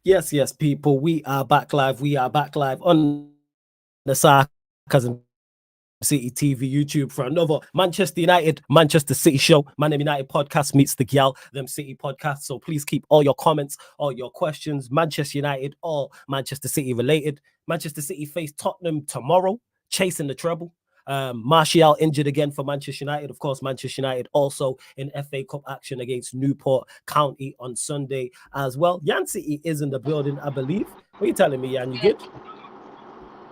Yes, people. We are back live. We are back live on the Sarcasm City TV YouTube for another Manchester United, Manchester City show. ManDemUtd podcast meets the Them City podcast. So please keep all your comments, all your questions, Manchester United or Manchester City related. Manchester City face Tottenham tomorrow, chasing the treble. Martial injured again for Manchester United. Of course, Manchester United also in FA Cup action against Newport County on Sunday as well. GyalDemCity is in the building, I believe. What are you telling me, Jan? You good?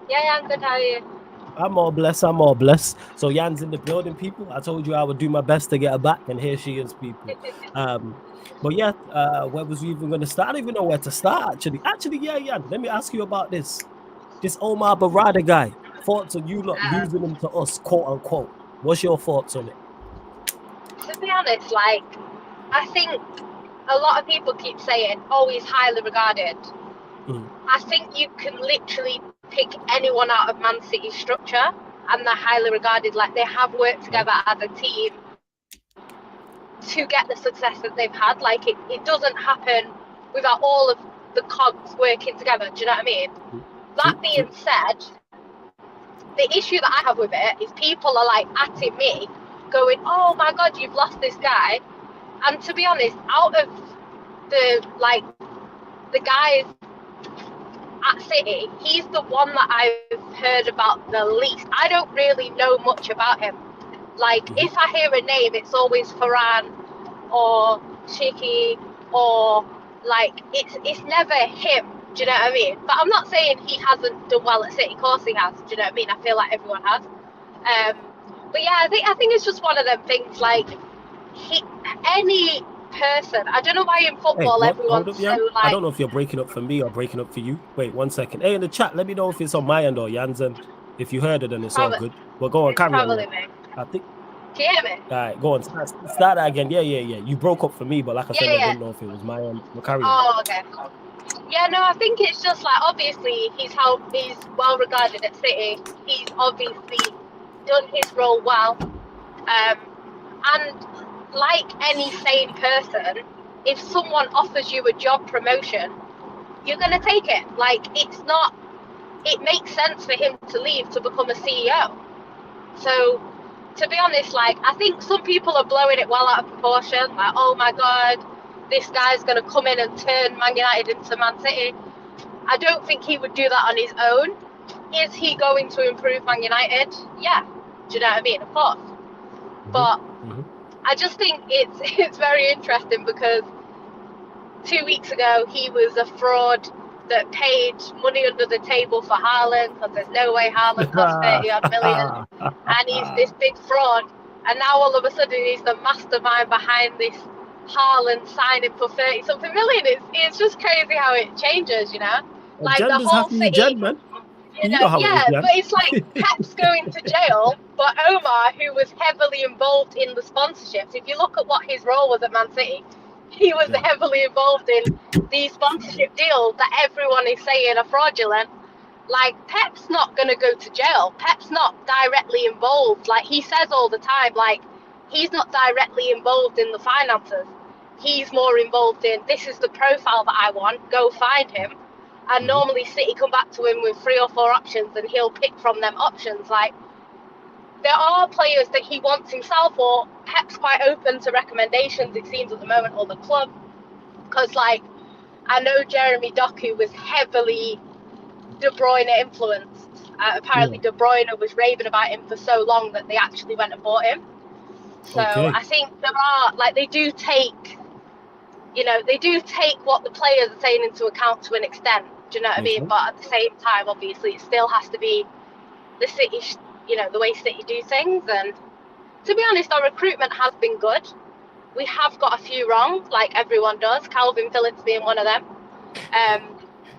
Yeah, I'm good. How are you? I'm all blessed. So Jan's in the building, people. I told you I would do my best to get her back, and here she is, people. But yeah, where was we even going to start? I don't even know where to start, actually. Yeah, Jan, let me ask you about this Omar Berrada guy. Thoughts on you lot losing him to us, quote unquote. What's your thoughts on it? To be honest, I think a lot of people keep saying, oh, he's highly regarded. I think you can literally pick anyone out of Man City's structure and they're highly regarded. Like, they have worked together as a team to get the success that they've had. Like, it doesn't happen without all of the cogs working together. Do you know what I mean? That being said, the issue that I have with it is people are like atting me, going, oh my God, you've lost this guy. And to be honest, out of the guys at City, he's the one that I've heard about the least. I don't really know much about him. Like, if I hear a name, it's always Farhan or Shiki, or like it's never him. Do you know what I mean? But I'm not saying he hasn't done well at City. Of course he has. Do you know what I mean? I feel like everyone has. But yeah, I think it's just one of them things. Like, any person. I don't know why in football everyone's so like. I don't know if you're breaking up for me or breaking up for you. Wait 1 second. Hey, in the chat, let me know if it's on my end or Jan's end. If you heard it, then it's all good. Well, go on, carry on. Probably me. I think. Can you hear me? All right, go on. Start that again. Yeah. You broke up for me, but like I said, I didn't know if it was my end. We'll carry on. Oh, okay. Yeah, no, I think it's just like, obviously he's well regarded at City. He's obviously done his role well. And like any sane person, if someone offers you a job promotion, you're going to take it. Like, it makes sense for him to leave to become a CEO. So, to be honest, like, I think some people are blowing it well out of proportion. Like, oh my God, this guy's going to come in and turn Man United into Man City. I don't think he would do that on his own. Is he going to improve Man United? Yeah. Do you know what I mean? Of course. But I just think it's very interesting because 2 weeks ago he was a fraud that paid money under the table for Haaland, because there's no way Haaland cost 30-odd million, and he's this big fraud. And now all of a sudden he's the mastermind behind this Haaland signing for 30-something million. It's just crazy how it changes, you know. Like, the whole City. You know, yeah, but it's like Pep's going to jail, but Omar, who was heavily involved in the sponsorships, if you look at what his role was at Man City, he was heavily involved in these sponsorship deals that everyone is saying are fraudulent. Like, Pep's not going to go to jail. Pep's not directly involved. Like, he says all the time, like, he's not directly involved in the finances. He's more involved in, this is the profile that I want, go find him. And normally City come back to him with 3 or 4 options and he'll pick from them options. Like, there are players that he wants himself, or Pep's quite open to recommendations, it seems, at the moment, or the club. Because, like, I know Jeremy Doku was heavily De Bruyne influenced. Apparently De Bruyne was raving about him for so long that they actually went and bought him. So I think there are, like, they do take what the players are saying into account to an extent. Do you know what I mean? But at the same time, obviously, it still has to be the City, the way City do things. And to be honest, our recruitment has been good. We have got a few wrong, like everyone does, Calvin Phillips being one of them.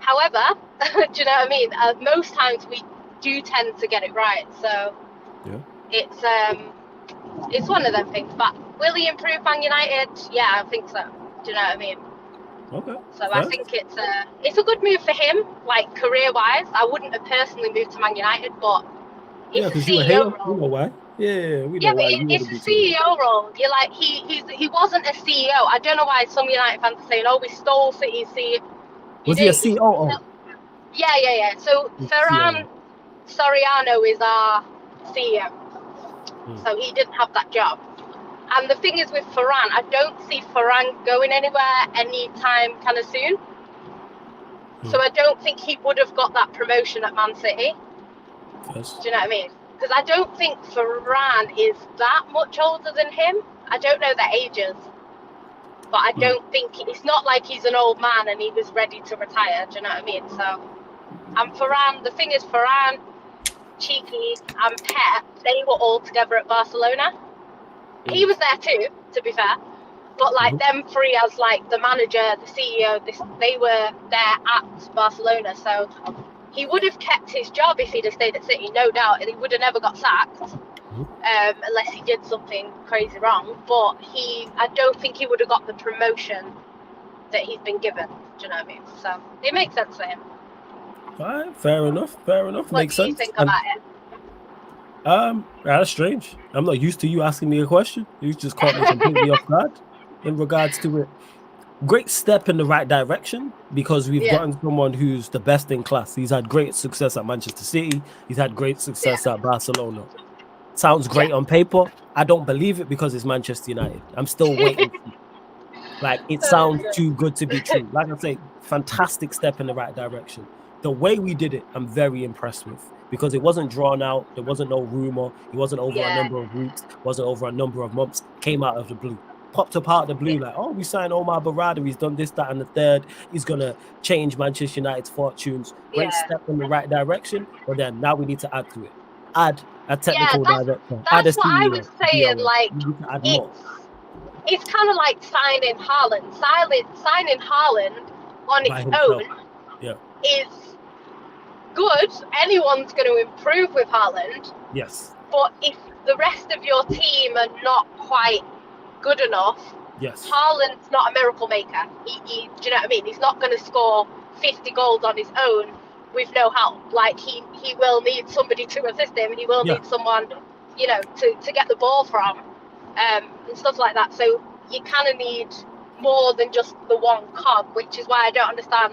However, do you know what I mean? Most times we do tend to get it right. So it's one of them things. But will he improve Man United? Yeah, I think so. Do you know what I mean? Okay. So I think it's a good move for him, like, career-wise. I wouldn't have personally moved to Man United, but it's a CEO role. You know why? Yeah, we know yeah, why. But it's a CEO role. You're like, he wasn't a CEO. I don't know why some United fans are saying, oh, we stole City's CEO. Was he a COO? Yeah. So Ferran Soriano is our CEO. So he didn't have that job. And the thing is with Ferran, I don't see Ferran going anywhere anytime kind of soon. So I don't think he would have got that promotion at Man City. Yes. Do you know what I mean? Because I don't think Ferran is that much older than him. I don't know their ages. But I don't think, it's not like he's an old man and he was ready to retire. Do you know what I mean? So, and Ferran, the thing is, Ferran, Cheeky, and Pep, they were all together at Barcelona. He was there too, to be fair. But like them three as like the manager, the CEO, they were there at Barcelona. So he would have kept his job if he'd have stayed at City, no doubt. And he would have never got sacked. Unless he did something crazy wrong, but I don't think he would have got the promotion that he's been given. Do you know what I mean? So it makes sense for him. All right, fair enough. What makes do you sense. think about it? That's strange. I'm not used to you asking me a question. You just caught me completely off guard in regards to it. Great step in the right direction because we've gotten someone who's the best in class. He's had great success at Manchester City. He's had great success at Barcelona. Sounds great on paper. I don't believe it because it's Manchester United. I'm still waiting. Like, it sounds too good to be true. Like I say, fantastic step in the right direction. The way we did it, I'm very impressed with because it wasn't drawn out. There wasn't no rumor. It wasn't over a number of weeks. Wasn't over a number of months. Came out of the blue. Popped up out of the blue like, oh, we signed Omar Berrada. He's done this, that, and the third. He's going to change Manchester United's fortunes. Great step in the right direction. But then now we need to add to it. Add a technical director. That's what I was saying. Like, it's kind of like signing Haaland. Signing Haaland on its own is good. Anyone's going to improve with Haaland. Yes. But if the rest of your team are not quite good enough, Haaland's not a miracle maker. Do you know what I mean? He's not going to score 50 goals on his own with no help. Like, he will need somebody to assist him, and he will need someone, you know, to get the ball from, and stuff like that. So you kind of need more than just the one cog, which is why I don't understand.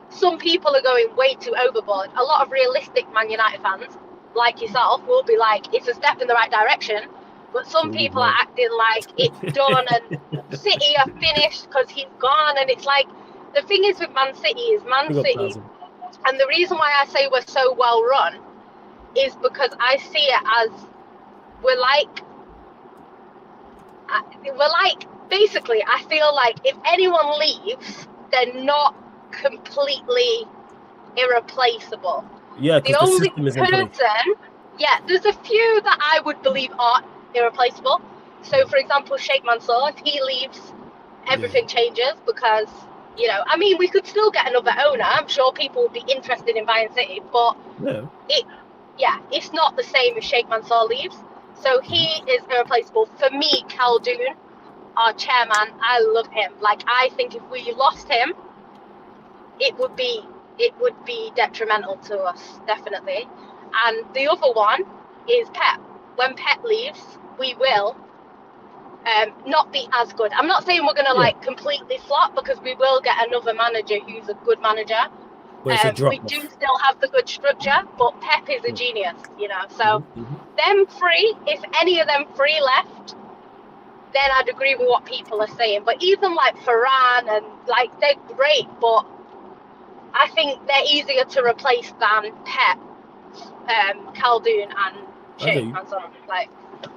Some people are going way too overboard. A lot of realistic Man United fans, like yourself, will be like, it's a step in the right direction. But some people are acting like it's done and City are finished because he's gone. And it's like, the thing is with Man City is Man City. And the reason why I say we're so well run is because I see it as we're like, basically, I feel like if anyone leaves, they're not completely irreplaceable. Yeah, because the system is in place. There's a few that I would believe are irreplaceable. So, for example, Sheikh Mansour, if he leaves, everything changes because, you know, I mean, we could still get another owner. I'm sure people would be interested in buying City, but it's not the same if Sheikh Mansour leaves. So he is irreplaceable. For me, Khaldoon, our chairman, I love him. Like, I think if we lost him, it would be detrimental to us, definitely. And the other one is Pep. When Pep leaves, we will not be as good. I'm not saying we're going to like completely flop because we will get another manager who's a good manager. We do still have the good structure, but Pep is a genius, you know. So them three, if any of them three left, then I'd agree with what people are saying. But even like Ferran and like, they're great, but I think they're easier to replace than Pep, Khaldoon and Sheikh Mansour. Like, do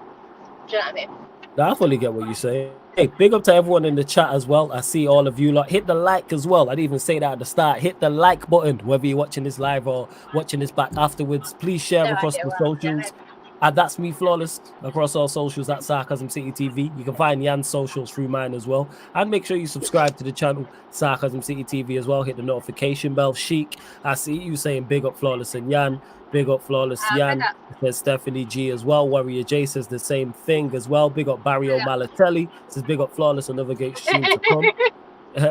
you know what I mean? I fully get what you say. Hey, big up to everyone in the chat as well. I see all of you lot. Hit the like as well. I didn't even say that at the start. Hit the like button, whether you're watching this live or watching this back afterwards. Please share across the socials. That's me, Flawless, across all socials at Sarcasm City TV. You can find Jan's socials through mine as well. And make sure you subscribe to the channel, Sarcasm City TV as well. Hit the notification bell. Sheik, I see you saying big up Flawless and Jan. Big up Flawless Jan. There's Stephanie G as well. Warrior J says the same thing as well. Big up Barrio Malatelli. Says big up Flawless, another great stream to come.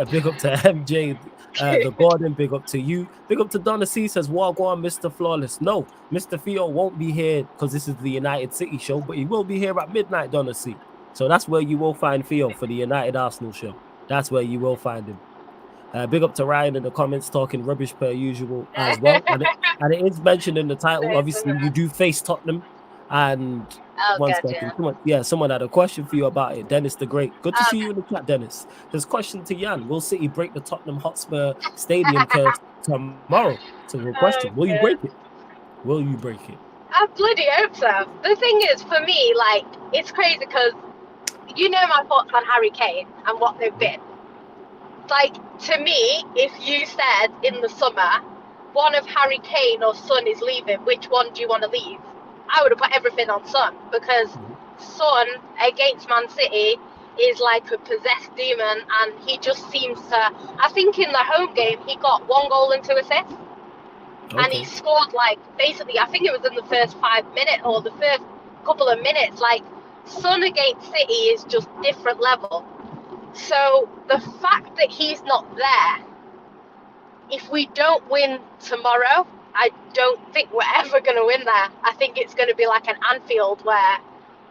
Big up to MJ, the Gordon. Big up to you. Big up to Donna C. Says, Wagwan, Mr. Flawless. No, Mr. Theo won't be here because this is the United City show, but he will be here at midnight, Donna C. So that's where you will find Theo for the United Arsenal show. That's where you will find him. Big up to Ryan in the comments talking rubbish per usual as well. And it is mentioned in the title. Obviously, you do face Tottenham. And Oh, one God, second. yeah. Someone had a question for you about it. Dennis the Great. Good to see Okay. you in the chat, Dennis. There's a question to Jan. Will City break the Tottenham Hotspur Stadium curse tomorrow? It's a good question. Will you Okay. break it? Will you break it? I bloody hope so. The thing is, for me, like, it's crazy because you know my thoughts on Harry Kane and what they've been. Like, to me, if you said in the summer, one of Harry Kane or Son is leaving, which one do you want to leave? I would have put everything on Son, because Son against Man City is like a possessed demon, and he just seems to. I think in the home game he got 1 goal and 2 assists, and he scored like basically. I think it was in the first 5 minutes or the first couple of minutes. Like, Son against City is just different level. So the fact that he's not there, if we don't win tomorrow, I don't think we're ever going to win there. I think it's going to be like an Anfield where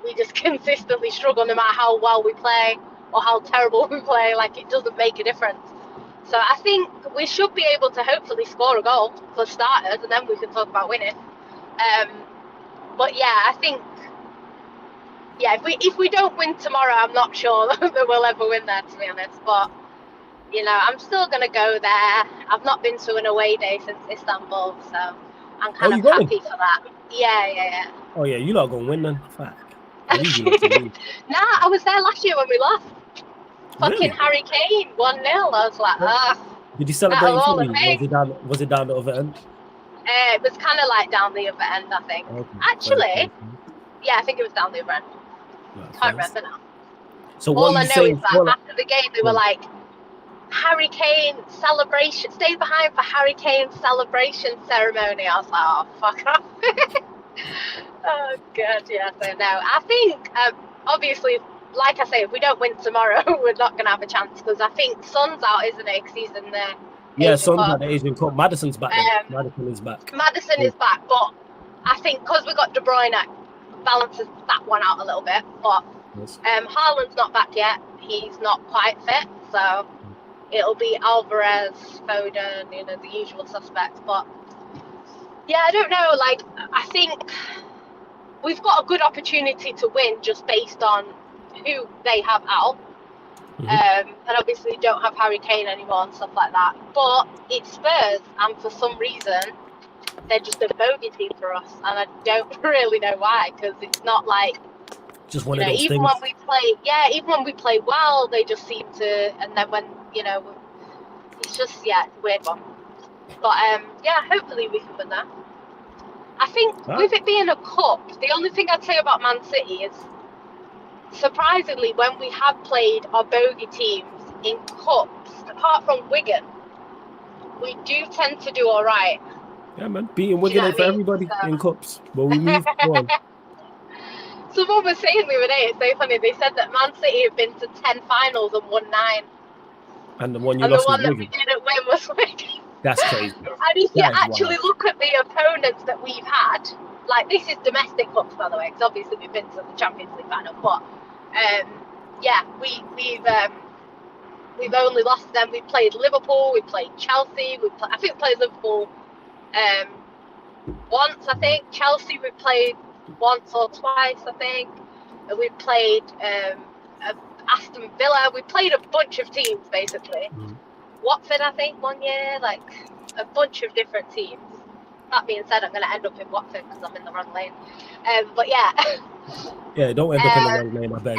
we just consistently struggle no matter how well we play or how terrible we play. Like, it doesn't make a difference. So I think we should be able to hopefully score a goal for starters, and then we can talk about winning. But yeah, I think, yeah, if we don't win tomorrow, I'm not sure that we'll ever win there, to be honest. But, you know, I'm still going to go there. I've not been to an away day since Istanbul, so I'm kind of happy for that. Yeah. Oh, yeah, you're not going to win then? Fuck. Nah, I was there last year when we lost. Fucking Harry Kane, 1-0. I was like, Did you celebrate in Philly? Was it down the other end? It was kind of like down the other end, I think. Okay. Actually, yeah, I think it was down the other end. Can't remember now. So all I know is that after the game, they were like, Harry Kane celebration, stay behind for Harry Kane celebration ceremony. I was like, oh, fuck off. Oh, God, yeah. So, no, I think, obviously, like I say, if we don't win tomorrow, we're not going to have a chance, because I think Son's out, isn't he? Because he's in the Son's at the Asian Cup. Madison's back. Madison is back. Madison is back, but I think because we got De Bruyne, balances that one out a little bit. But Haaland's not back yet. He's not quite fit, so it'll be Alvarez, Foden, you know, the usual suspects. But yeah, I don't know. Like, I think we've got a good opportunity to win just based on who they have out. And obviously don't have Harry Kane anymore and stuff like that. But it's Spurs, and for some reason they're just a bogey team for us, and I don't really know why, because it's not like just one of those even things. Even when we play well, they just seem to, and then when, you know, it's just, it's a weird one. But hopefully we can win that. I think with it being a cup, the only thing I'd say about Man City is, surprisingly, when we have played our bogey teams in cups, apart from Wigan, we do tend to do all right. Yeah, man, beating Wigan for everybody in cups, but we move on. Someone was saying the other day, it's so funny, they said that Man City have been to 10 finals and won 9. And the one you lost was Wigan. And the one that we didn't win was Wigan. That's crazy. And if you actually look at the opponents that we've had, like, this is domestic cups, by the way, because obviously we've been to the Champions League final, but we've only lost them. We played Liverpool, we played Chelsea, I think we played Liverpool once, I think. Chelsea we played once or twice, I think. And we played Aston Villa. We played a bunch of teams, basically. Watford, I think, 1 year, like a bunch of different teams. That being said, I'm going to end up in Watford because I'm in the wrong lane. But yeah. Yeah, don't end up in the wrong lane, I beg.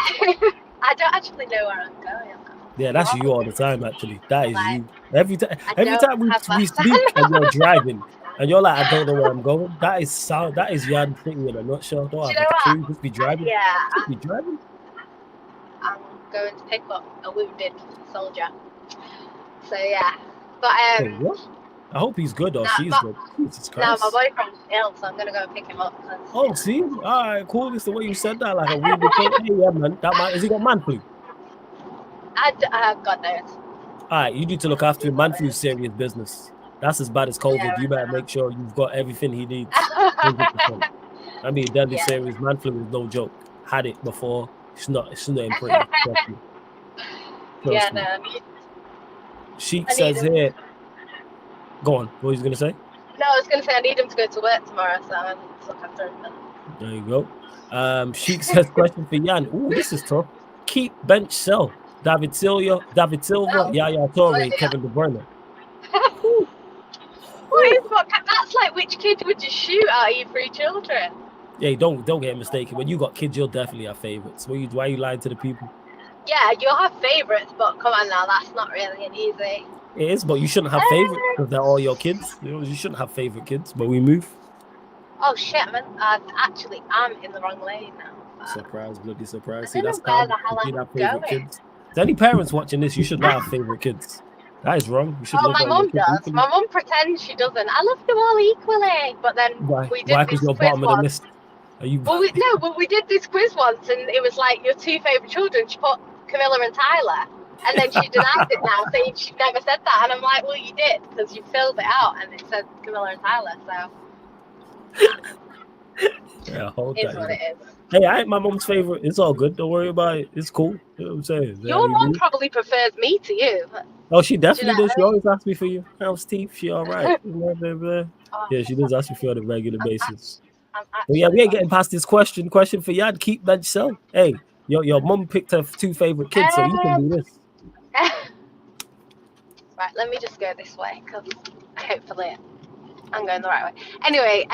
I don't actually know where I'm going. Yeah, that's you all the time, actually. That is you. Every time we speak and you're driving, and you're like, I don't know where I'm going. That is GyalDemCity in a nutshell. Don't have a clue. Just be driving. Yeah. Just be driving. I'm going to pick up a wounded soldier. So yeah, but I hope he's good or she's good. Jesus Christ. No, my boyfriend's ill, so I'm gonna go pick him up. Oh, see, all right, cool. It's the way you said that, like a wounded soldier. Hey, yeah, man. Has he got man flu? God knows. All right, you need to look after him. Man flu is serious business. That's as bad as COVID. Yeah, you better make sure you've got everything he needs. 100%. I mean, deadly serious. Man flu is no joke. Had it before. It's not pretty. Yeah, no. Sheik I need says him. here. Go on. What was you gonna say? No, I was going to say I need him to go to work tomorrow, so I need to look after him. There you go. Sheik says question for Jan. Ooh, this is tough. Keep bench sell. David Silva, Oh, Yaya Toure, yeah. Kevin De Bruyne. That's like which kid would you shoot at your 3 children? Hey, don't get mistaken. When you got kids, you'll definitely have favorites. Why are you lying to the people? Yeah, you'll have favourites, but come on now, that's not really an easy. It is, but you shouldn't have favorites because they're all your kids. You shouldn't have favorite kids, but we move. Oh shit, man! I'm in the wrong lane now. Surprise, bloody surprise. I See, don't that's know where calm. the hell You I'm have favorite going. kids. Is there any parents watching this? You should not have favorite kids. That is wrong. You should Oh, love my all your mum kids does. equally. My mum pretends she doesn't. I love them all equally, but then Why? we did Why? this Because you're quiz bottom of the once. list. Are you? Well, we did this quiz once, and it was like your 2 favourite children. She put Camilla and Tyler, and then she denies it now, saying she never said that. And I'm like, well, you did because you filled it out, and it said Camilla and Tyler. So Yeah, hold it's that. what it is. Hey, I ain't my mom's favorite. It's all good. Don't worry about it. It's cool. You know what I'm saying? Your mum probably prefers me to you. Oh, she definitely know does. what She I mean? always asks me for you. How's teeth? She all right? Yeah, she does ask me for on a regular basis. I'm But yeah, we ain't actually getting past this question. Question for Yad. Keep bench sell. Hey, your mum picked her 2 favorite kids, so you can do this. Right, let me just go this way because hopefully I'm going the right way. Anyway,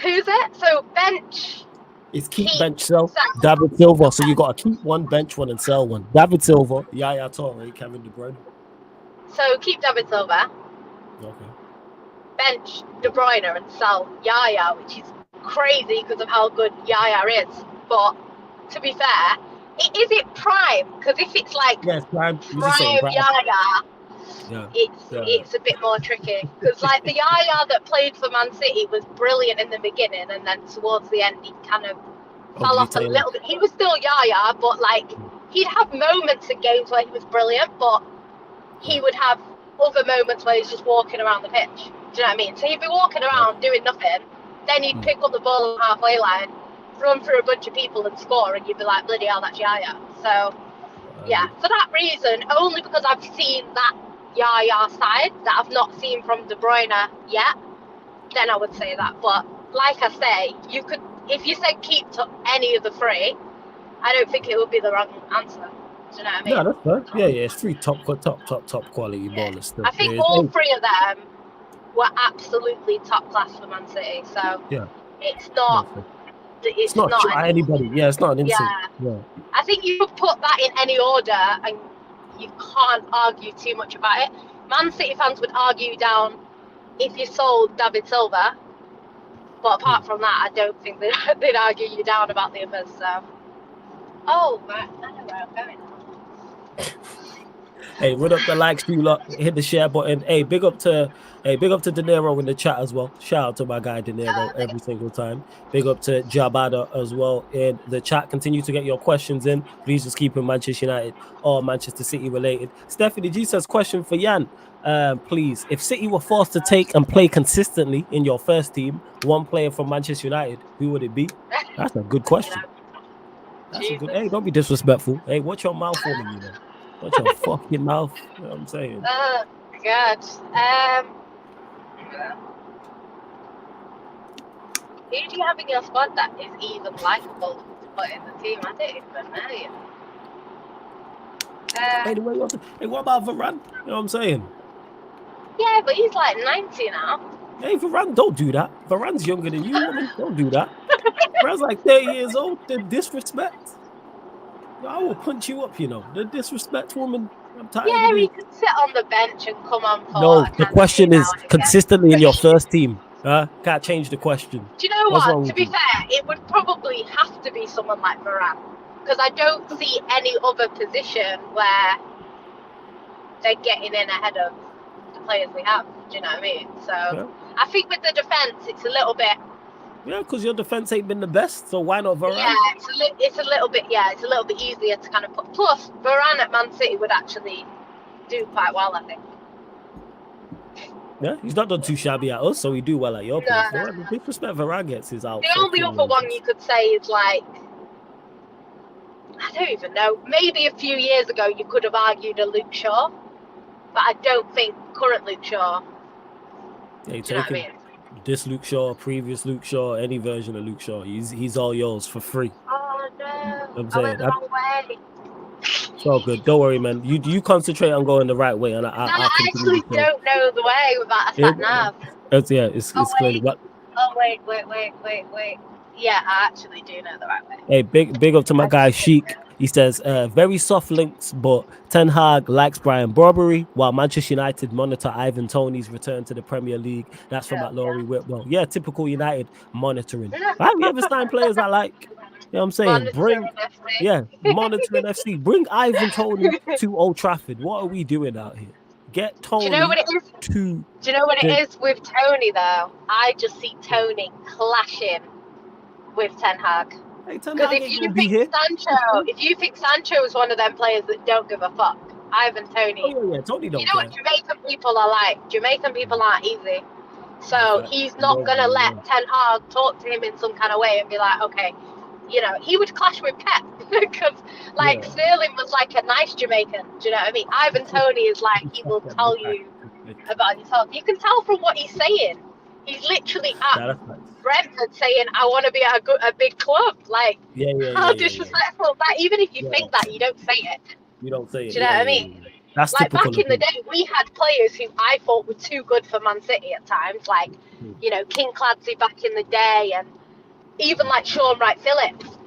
who's it? So bench. It's keep bench sell. David Silva. So you got to keep one, bench one, and sell one. David Silva, Yaya Toure, Kevin De Bruyne. So keep David Silva. Okay. Bench De Bruyne and sell Yaya, which is crazy because of how good Yaya is. But to be fair, is it prime? Because if it's like prime Yaya, yeah. it's a bit more tricky. Because like the Yaya that played for Man City was brilliant in the beginning, and then towards the end he kind of fell off a little bit. He was still Yaya, but like he'd have moments in games where he was brilliant, but he would have other moments where he's just walking around the pitch. Do you know what I mean? So he'd be walking around doing nothing, then he'd pick up the ball on the halfway line, run through a bunch of people and score, and you'd be like, bloody hell, that's Yaya. So yeah, for that reason, only because I've seen that Yaya side that I've not seen from De Bruyne yet, then I would say that. But like I say, you could, if you said keep to any of the 3, I don't think it would be the wrong answer. Do you know what I mean? Yeah, that's fair. Yeah, it's 3 top quality ballers still. I think all 3 of them were absolutely top class for Man City. So yeah, it's not. It's not anybody. Yeah, it's not an insult. Yeah. I think you could put that in any order, and you can't argue too much about it. Man City fans would argue down if you sold David Silva, but apart from that, I don't think they'd argue you down about the others. So, oh, right, I know where I'm going. Hey, run up the likes, you lot, hit the share button. Hey, big up to De Niro in the chat as well. Shout out to my guy De Niro every single time. Big up to Jabada as well in the chat. Continue to get your questions in. Please just keep in Manchester United or Manchester City related. Stephanie G says, question for Jan. Please, if City were forced to take and play consistently in your first team, one player from Manchester United, who would it be? That's a good question. That's a good. Hey, don't be disrespectful. Hey, watch your mouth for me, you know. Watch your fucking mouth. You know what I'm saying? Oh, God. Who do you have in your squad that is even likeable to put in the team? I don't even know. Hey, what about Varane? You know what I'm saying? Yeah, but he's like 90 now. Hey, Varane, don't do that. Varane's younger than you, woman. Don't do that. Varane's like 30 years old. The disrespect. I will punch you up, you know. The disrespect, woman. I'm tired of it. He could sit on the bench and come on for No, the question is consistently in your first team. Can't change the question. Do you know what? To be fair, it would probably have to be someone like Varane. Because I don't see any other position where they're getting in ahead of the players we have. Do you know what I mean? So I think with the defence, it's a little bit. Yeah, because your defence ain't been the best, so why not Varane? Yeah, it's a little bit. Yeah, it's a little bit easier to kind of put. Plus, Varane at Man City would actually do quite well, I think. Yeah, he's not done too shabby at us, so he do well at your place. No. The disrespect Varane gets is out. The only other one you could say is like, I don't even know. Maybe a few years ago you could have argued a Luke Shaw, but I don't think current Luke Shaw. Hey, Do you know what I mean? this Luke Shaw, previous Luke Shaw, any version of Luke Shaw, he's all yours for free. Oh no, I'm I went saying the wrong way. it's all good. Don't worry, man. You concentrate on going the right way, and No, I I continue actually to show. don't know the way without a sat nav. It's clearly what. Oh wait. Yeah, I actually do know the right way. Hey, big up to my guy Sheik. He says, very soft links, but Ten Hag likes Brian Barbary, while Manchester United monitor Ivan Toney's return to the Premier League. That's from Laurie Whitwell. Yeah, typical United monitoring. Have you ever signed players I like? You know what I'm saying? Monitoring FC. Bring Ivan Toney to Old Trafford. What are we doing out here? Get Tony. Do you know what it is? Do you know what it is with Tony though? I just see Tony clashing with Ten Hag. Because if you think Sancho is one of them players that don't give a fuck, Ivan Toney. Oh yeah, Tony don't care. What Jamaican people are like? Jamaican people aren't easy. So he's not gonna let Ten Hag talk to him in some kind of way and be like, okay, he would clash with Pep because Sterling was like a nice Jamaican. Do you know what I mean? Ivan Toney is like he will tell you about yourself. You can tell from what he's saying. He's literally at Brentford saying, "I want to be at a big club." Like, how disrespectful! That even if you think that, you don't say it. You don't say it. Do you know what I mean? That's like back in the day, we had players who I thought were too good for Man City at times, like King Clancy back in the day, and even like Sean Wright-Phillips.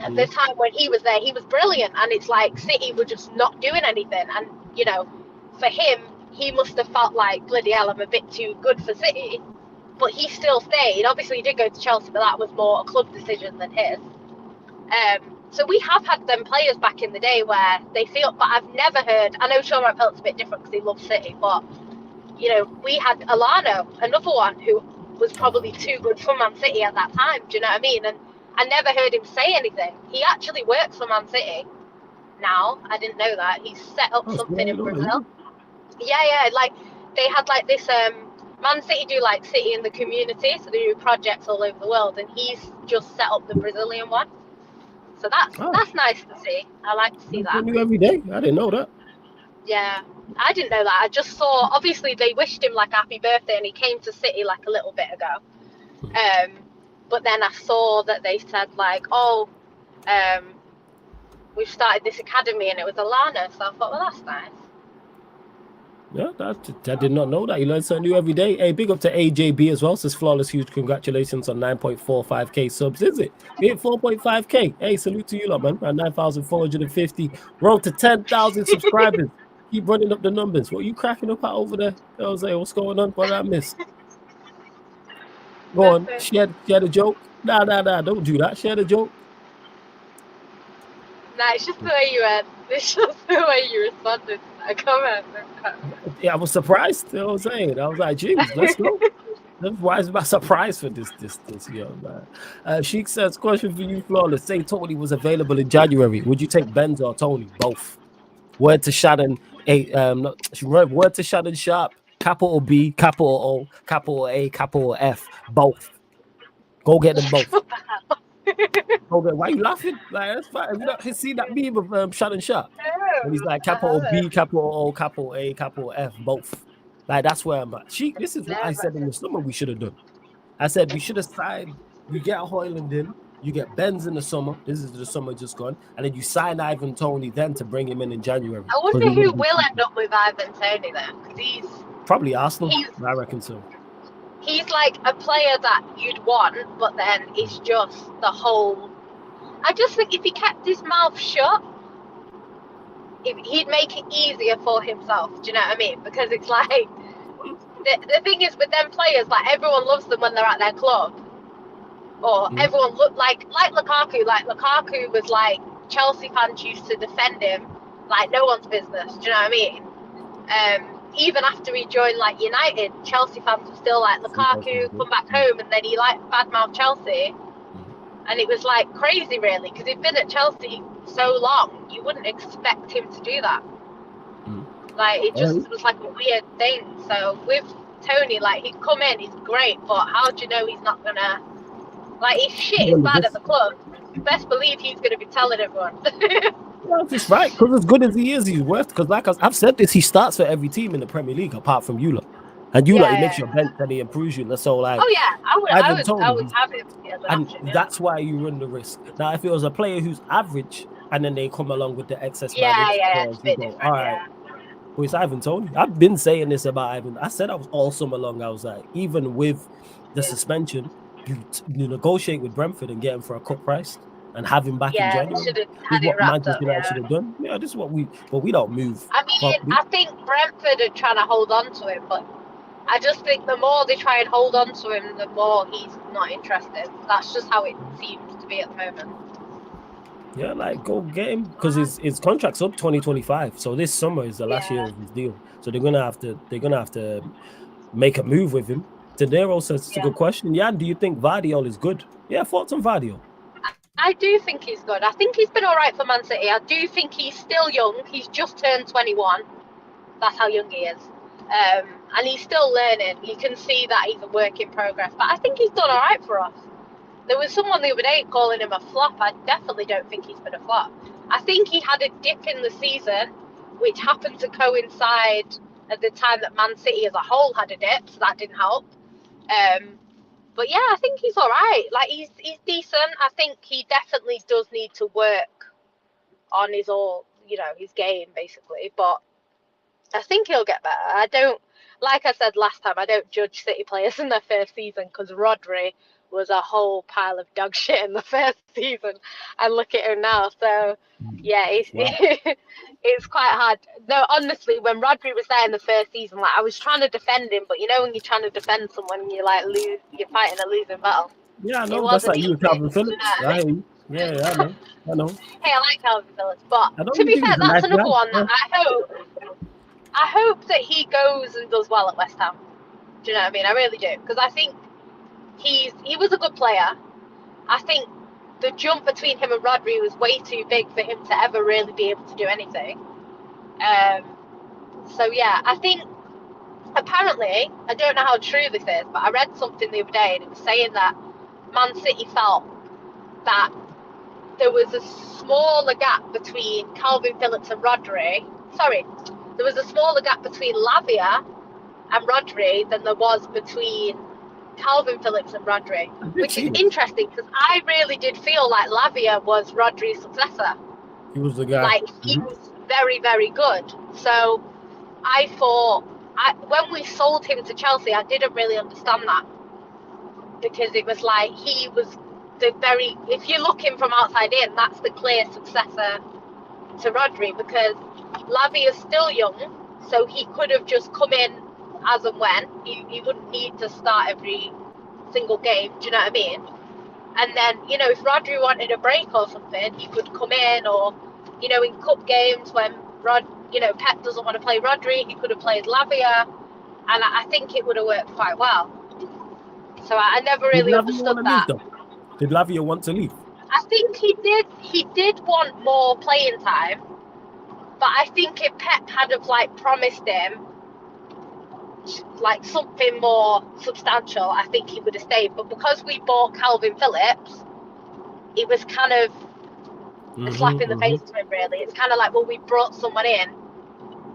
At the time when he was there, he was brilliant, and it's like City were just not doing anything, and for him, he must have felt like bloody hell, I'm a bit too good for City. But he still stayed. Obviously, he did go to Chelsea, but that was more a club decision than his. So we have had them players back in the day where they feel, but I've never heard. I know Sean Wright-Phillips a bit different because he loves City, but we had Alano, another one who was probably too good for Man City at that time. Do you know what I mean? And I never heard him say anything. He actually works for Man City now. I didn't know that. He's set up something in Brazil. Yeah. Like they had like this. Man City do like City in the community, so they do projects all over the world, and he's just set up the Brazilian one. So that's nice to see. I like to see that. Every day. I didn't know that. Yeah, I didn't know that. I just saw. Obviously, they wished him like happy birthday, and he came to City like a little bit ago. But then I saw that they said like, we've started this academy, and it was Alana. So I thought, well, that's nice. Yeah, I did not know that. You learn something new every day. Hey, big up to AJB as well. Says flawless, huge congratulations on 9.45k subs. Is it? We hit 4.5k. Hey, salute to you lot, man. 9,450. Road to 10,000 subscribers. Keep running up the numbers. What are you cracking up at over there? Jose, what's going on? What did I miss? Go on, share the joke. Nah, don't do that. Share the joke. Nah, it's just the way you went. It's just the way you responded to that comment. Yeah, I was surprised. You know what I'm saying? I was like, geez, let's go. Why is my surprise for this young man? Sheik says, question for you, Flawless. Say Tony was available in January. Would you take Benz or Tony? Both. Word to Shannon. Word to Shannon Sharp. Capital B, capital O, capital A, capital F. Both. Go get them both. Why are you laughing? Like, that's fine. Have you not seen that meme of Shannon Sharp? And he's like capital B, capital O, capital A, capital F, both. Like, that's where I'm at. This is what I said in the summer we should have done. I said we should have signed. You get Hoyland in, you get Benz in the summer. This is the summer just gone, and then you sign Ivan Toney then to bring him in January. I wonder who will end up with Ivan Toney then, because he's probably Arsenal. I reckon so. He's like a player that you'd want, but then it's just the whole. I just think if he kept his mouth shut, he'd make it easier for himself. Do you know what I mean? Because it's like the thing is with them players, like everyone loves them when they're at their club, or everyone look like Lukaku. Like Lukaku was like Chelsea fans used to defend him like no one's business. Do you know what I mean? Even after he joined like United, Chelsea fans were still like Lukaku come back home, and then he like badmouthed Chelsea, and it was like crazy really because he'd been at Chelsea so long, you wouldn't expect him to do that. Like it just was like a weird thing. So with Tony, like he'd come in, he's great, but how do you know he's not gonna like he's shit is bad at the club? best believe he's going to be telling everyone. Well, it's right, because as good as he is, he's worth. Because like I've said this, he starts for every team in the Premier League apart from you lot. And you lot, he makes your bench and he improves you. So like, Oh yeah, I would have him as an and option. Yeah. that's why you run the risk. Now, if it was a player who's average and then they come along with the excess mileage, It's a bit go, different. all right. But it's Ivan Toney. I've been saying this about Ivan. I said I was all summer long. I was like, even with the suspension, you negotiate with Brentford and get him for a cut price and have him back in January. Should have This had is it what wrapped Manchester up. United should have done. Yeah, this is what we don't move. I mean, properly. I think Brentford are trying to hold on to him, but I just think the more they try and hold on to him, the more he's not interested. That's just how it seems to be at the moment. Yeah, like go get him because his contract's up 2025. So this summer is the last year of his deal. So they're gonna have to make a move with him. De Niro says it's a good question. Yeah, do you think Vardiol is good? Yeah, thoughts on Vardiol? I do think he's good. I think he's been all right for Man City. I do think he's still young. He's just turned 21. That's how young he is. And he's still learning. You can see that he's a work in progress. But I think he's done all right for us. There was someone the other day calling him a flop. I definitely don't think he's been a flop. I think he had a dip in the season, which happened to coincide at the time that Man City as a whole had a dip, so that didn't help. But yeah, I think he's all right. Like he's decent. I think he definitely does need to work on his his game basically. But I think he'll get better. I don't, like I said last time, I don't judge City players in their first season because Rodri was a whole pile of dog shit in the first season, and look at him now. So yeah, it's quite hard. No, honestly, when Rodri was there in the first season, like I was trying to defend him, but you know when you're trying to defend someone, you're fighting a losing battle. Yeah, I know. That's like you with Calvin Phillips. I know. Yeah, I know. Hey, I like Calvin Phillips, but to be think fair, he's a that's nice another guy. one that I hope that he goes and does well at West Ham. Do you know what I mean? I really do, because I think he was a good player. I think the jump between him and Rodri was way too big for him to ever really be able to do anything. So yeah, I think apparently, I don't know how true this is, but I read something the other day and it was saying that Man City felt that there was a smaller gap between Calvin Phillips and Rodri. Sorry, there was a smaller gap between Lavia and Rodri than there was between Calvin Phillips and Rodri, which is interesting because I really did feel like Lavia was Rodri's successor. He was the guy. Like he was very, very good. So I thought when we sold him to Chelsea, I didn't really understand that because it was like he was if you're looking from outside in, that's the clear successor to Rodri because Lavia is still young, so he could have just come in as and when. He wouldn't need to start every single game, do you know what I mean? And then, if Rodri wanted a break or something, he could come in, or, in cup games when Pep doesn't want to play Rodri, he could have played Lavia, and I think it would have worked quite well. So I never really understood that. Did Lavia want to leave? I think he did want more playing time, but I think if Pep had have promised him something more substantial, I think he would have stayed. But because we bought Calvin Phillips, it was kind of a slap in the face to him, really. It's kind of like, well, we brought someone in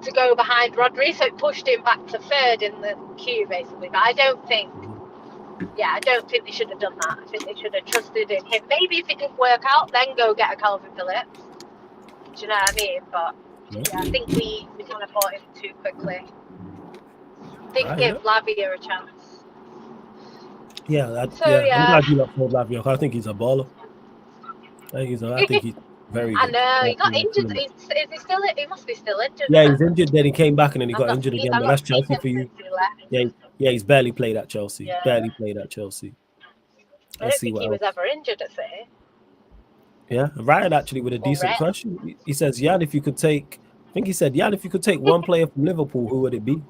to go behind Rodri, so it pushed him back to third in the queue, basically. But I don't think they should have done that. I think they should have trusted in him. Maybe if it didn't work out, then go get a Calvin Phillips. Do you know what I mean? But yeah, I think we kind of bought him too quickly. Didn't give Lavia a chance. I'm glad you not told Lavia. I think he's a baller. I think he's very good. I know, he got injured. Is he still? He must be still injured. Yeah, he's injured. Then he came back and then he got injured again. But that's Chelsea for you. Yeah, he's barely played at Chelsea. Yeah. Barely played at Chelsea. I don't think he was ever injured at City. Yeah, Ryan actually with a decent question. He says, Jan, if you could take one player from Liverpool, who would it be?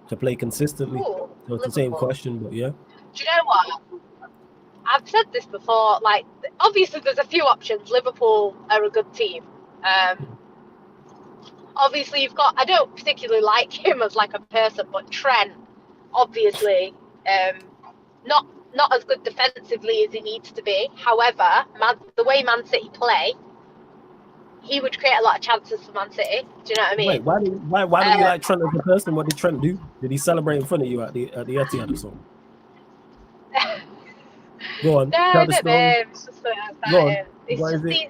To play consistently. Ooh, so it's the same question, but yeah. Do you know what? I've said this before, obviously there's a few options. Liverpool are a good team. Obviously you've got, I don't particularly like him as a person, but Trent, obviously, not not as good defensively as he needs to be. However, the way Man City play, he would create a lot of chances for Man City. Do you know what I mean? Wait, why don't you like Trent as a person? What did Trent do? Did he celebrate in front of you at the Etihad or something? Go on, no, tell the story. It's just so Go on. It's What just is it?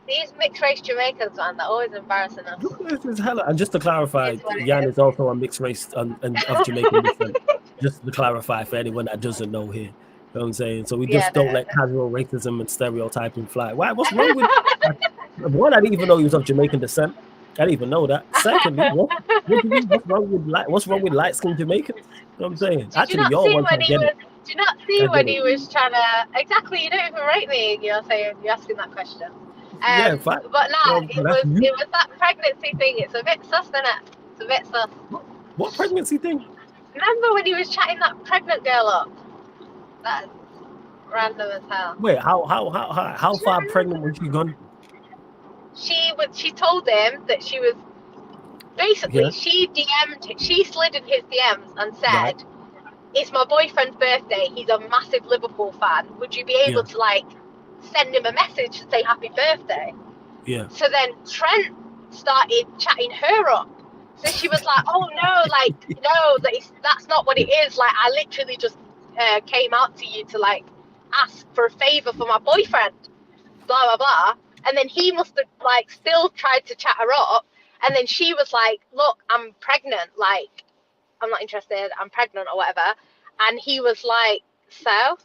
these mixed race Jamaicans, man, they're always embarrassing us. This is hella. And just to clarify, It's what it Jan is. is also a mixed race and of Jamaican descent. Just to clarify for anyone that doesn't know here. You know what I'm saying? So we just don't let casual racism and stereotyping fly. Why? What's wrong with one? I didn't even know he was of Jamaican descent. I didn't even know that. Secondly, what's wrong with light-skinned Jamaicans? You know what I'm saying? Actually, you're one to get it. Do you not see when he was trying to exactly? You don't even rate me. You're asking that question. Yeah, fact. But no, it was that pregnancy thing. It's a bit sus, isn't it? It's a bit sus. What pregnancy thing? Remember when he was chatting that pregnant girl up? That's random as hell. Wait, how far pregnant was she gone? She told him that she was basically she slid in his DMs and said, "It's my boyfriend's birthday. He's a massive Liverpool fan. Would you be able to like send him a message to say happy birthday?" Yeah. So then Trent started chatting her up. So she was like, "Oh no, like no, that's not what it is. Like I literally just came out to you to like ask for a favor for my boyfriend." Blah blah blah. And then he must have like still tried to chat her up. And then she was like, "Look, I'm pregnant. Like, I'm not interested. I'm pregnant or whatever." And he was like, "So?"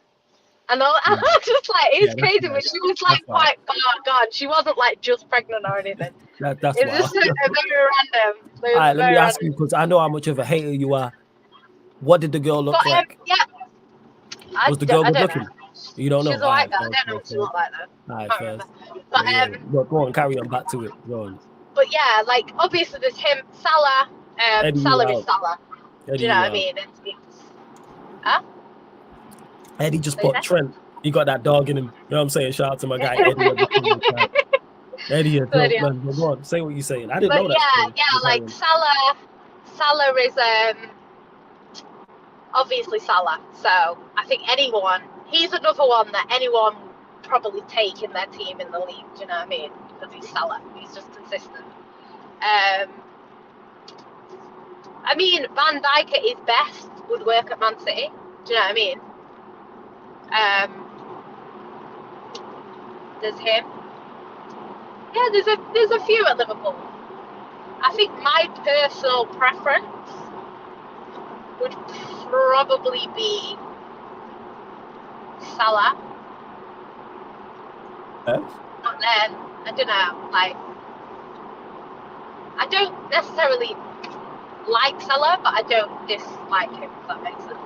And I was just like, it's crazy, but she was like quite far gone. She wasn't like just pregnant or anything. That's it's just very random. All right, let me ask you, because I know how much of a hater you are. What did the girl look like? Was the girl good looking? You don't know. She's a white girl. I don't know what she looked like though. All right, first. But go on, carry on. Back to it. Go on. But yeah, like obviously there's him, Salah. Salah is Salah. Do you know what I mean? Huh? Eddie just put Trent. He got that dog in him. You know what I'm saying? Shout out to my guy Eddie. Eddie, man. Go on, say what you're saying. I didn't know that. Yeah, like Salah is obviously Salah. So I think he's another one that anyone would probably take in their team in the league. Do you know what I mean? Because he's Salah. He's just consistent. I mean, Van Dijk at his best would work at Man City. Do you know what I mean? There's him. Yeah, there's a few at Liverpool. I think my personal preference would probably be Salah. But then I don't know, like I don't necessarily like Salah, but I don't dislike him, if that makes sense.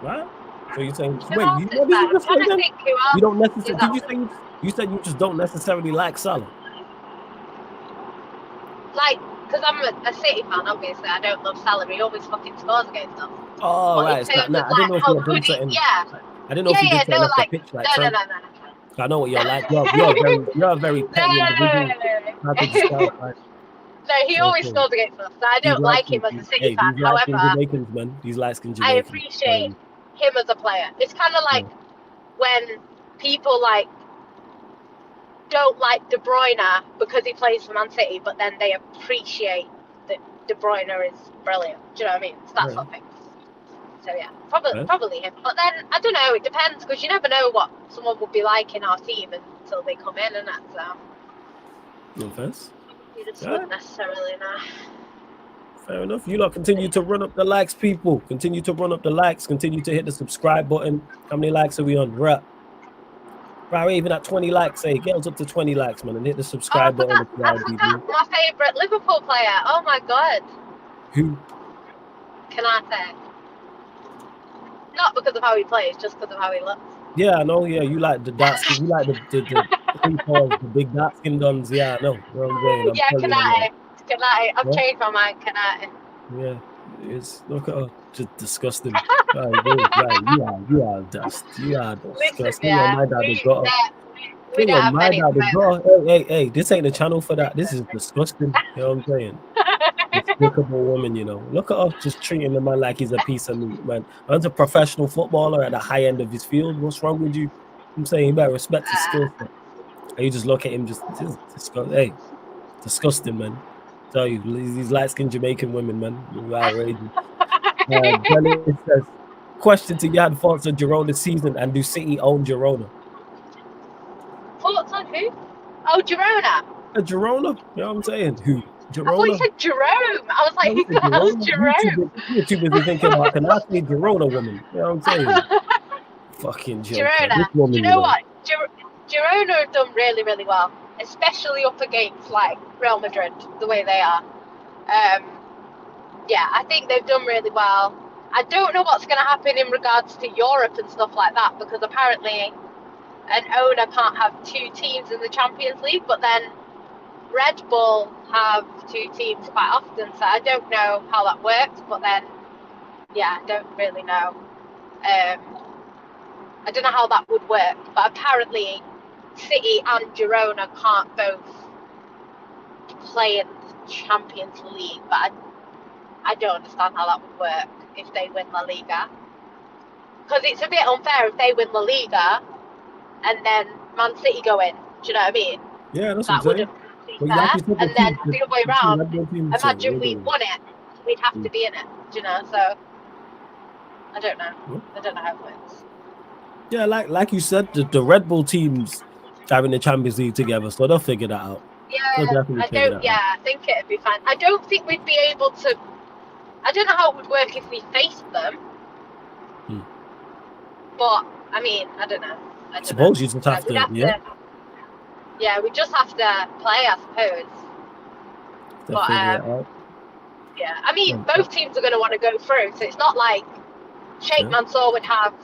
What? So you're saying you don't necessarily. You said you just don't necessarily like Salah? Like, because I'm a City fan, obviously. I don't love Salah. He always fucking scores against us. Oh, right. I didn't know if you were doing something. Yeah. I didn't know if you did something off the pitch like Trent. No. I know what you're like. You're a very petty individual. No, he always scores against us. So I don't like him as a City fan. However, Jamaicans, man. These light-skinned Jamaicans. I appreciate him as a player. It's kind of like when people like don't like De Bruyne because he plays for Man City, but then they appreciate that De Bruyne is brilliant. Do you know what I mean? It's that sort of thing. So yeah, probably him. But then I don't know. It depends because you never know what someone would be like in our team until they come in, and that. So. No offense. You just wouldn't necessarily know. Fair enough. You lot continue to run up the likes, people. Continue to run up the likes. Continue to hit the subscribe button. How many likes are we on? Right, even at 20 likes. Hey, get us up to 20 likes, man, and hit the subscribe button. I forgot my favourite Liverpool player. Oh my god. Who? Canate. Not because of how he plays, just because of how he looks. Yeah, I know. Yeah, you like the dark skin. You like the big dark skin dons. Yeah, I know. You know what I'm saying? Canate. I've changed my mind. Canate. Yeah, it's look at her, just disgusting. Right, you are dust. You are disgusting. My dad has got her. My dad has got her. Hey, this ain't a channel for that. This is disgusting. You know what I'm saying? Despicable woman, you know. Look at us just treating the man like he's a piece of meat, man. Man's a professional footballer at the high end of his field. What's wrong with you? I'm saying you better respect his skill set. And you just look at him, just disgusting. Hey, disgusting, man. Tell you, these light-skinned Jamaican women, man, you're outrageous. Dennis says, question to Jan, thoughts on Girona's season, and do City own Girona? Thoughts on who? Oh, Girona. Girona? You know what I'm saying? Who? Girona? I thought you said Jerome. I was like, who the hell's Jerome? You're too busy thinking about, can I say Girona woman? You know what I'm saying? Fucking joker. Girona. Woman, you know what? Girona have done really, really well, especially up against like Real Madrid, the way they are. Yeah, I think they've done really well. I don't know what's going to happen in regards to Europe and stuff like that, because apparently an owner can't have two teams in the Champions League, but then Red Bull have two teams quite often, so I don't know how that works, but then, yeah, I don't really know. I don't know how that would work, but apparently City and Girona can't both play in the Champions League, but I don't understand how that would work if they win La Liga. Because it's a bit unfair if they win La Liga and then Man City go in. Do you know what I mean? Yeah, that's that what I'm saying. Be fair. And then the other way around, imagine we won it, we'd have to be in it. Do you know? So I don't know. I don't know how it works. Yeah, like you said, the Red Bull teams are in the Champions League together, so they'll figure that out. Yeah, I think it'd be fine. I don't think we'd be able to. I don't know how it would work if we faced them. But I mean, I don't know. I suppose you just have to. Yeah, we just have to play, I suppose. But yeah, I mean, both teams are going to want to go through, so it's not like Sheikh Mansour would have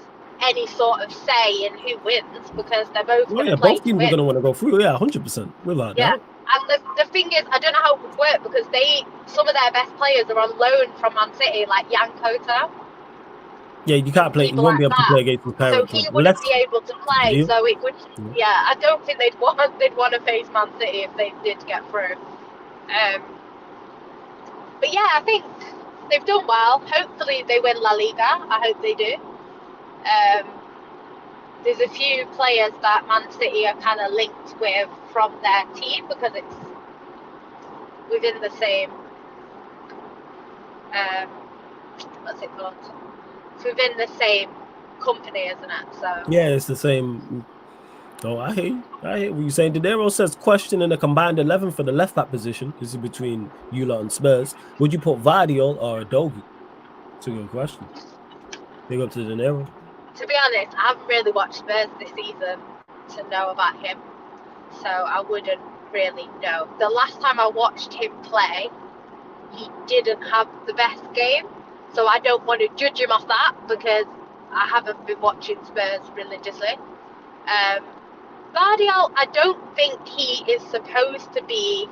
any sort of say in who wins, because they're both going to play. Both teams are going to want to go through. Yeah, 100%. Without that. And the thing is, I don't know how it would work, because some of their best players are on loan from Man City, like Jan Kota. Yeah, you can't play. You won't be able to play against his parents. So he wouldn't be able to play. So it would. Yeah, I don't think they'd want to face Man City if they did get through. But yeah, I think they've done well. Hopefully they win La Liga. I hope they do. There's a few players that Man City are kind of linked with from their team, because it's within the same. What's it called? It's within the same company, isn't it? So yeah, it's the same. Oh, I hear what you're saying. Dinero says, question in a combined 11 for the left back position. This is between you lot and Spurs. Would you put Vardiol or Dogi? It's a good question. Big up to Dinero. To be honest, I haven't really watched Spurs this season to know about him, so I wouldn't really know. The last time I watched him play, he didn't have the best game, so I don't want to judge him off that, because I haven't been watching Spurs religiously. Vardiol, I don't think he is supposed to be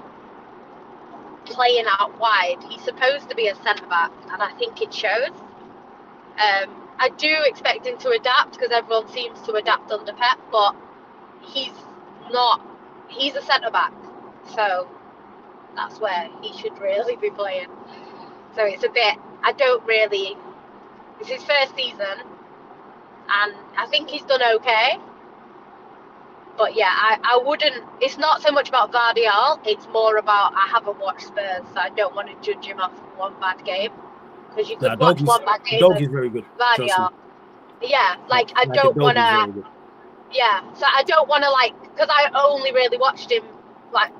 playing out wide. He's supposed to be a centre-back, and I think it shows. I do expect him to adapt, because everyone seems to adapt under Pep, but he's not. He's a centre-back, so that's where he should really be playing. So it's a bit, it's his first season, and I think he's done okay. But yeah, I wouldn't, it's not so much about Vardiol, it's more about, I haven't watched Spurs, so I don't want to judge him off one bad game. Because you could watch one bad game. Dogi's very good. Vardiol. Yeah, like I don't want to, so I don't want to because I only really watched him like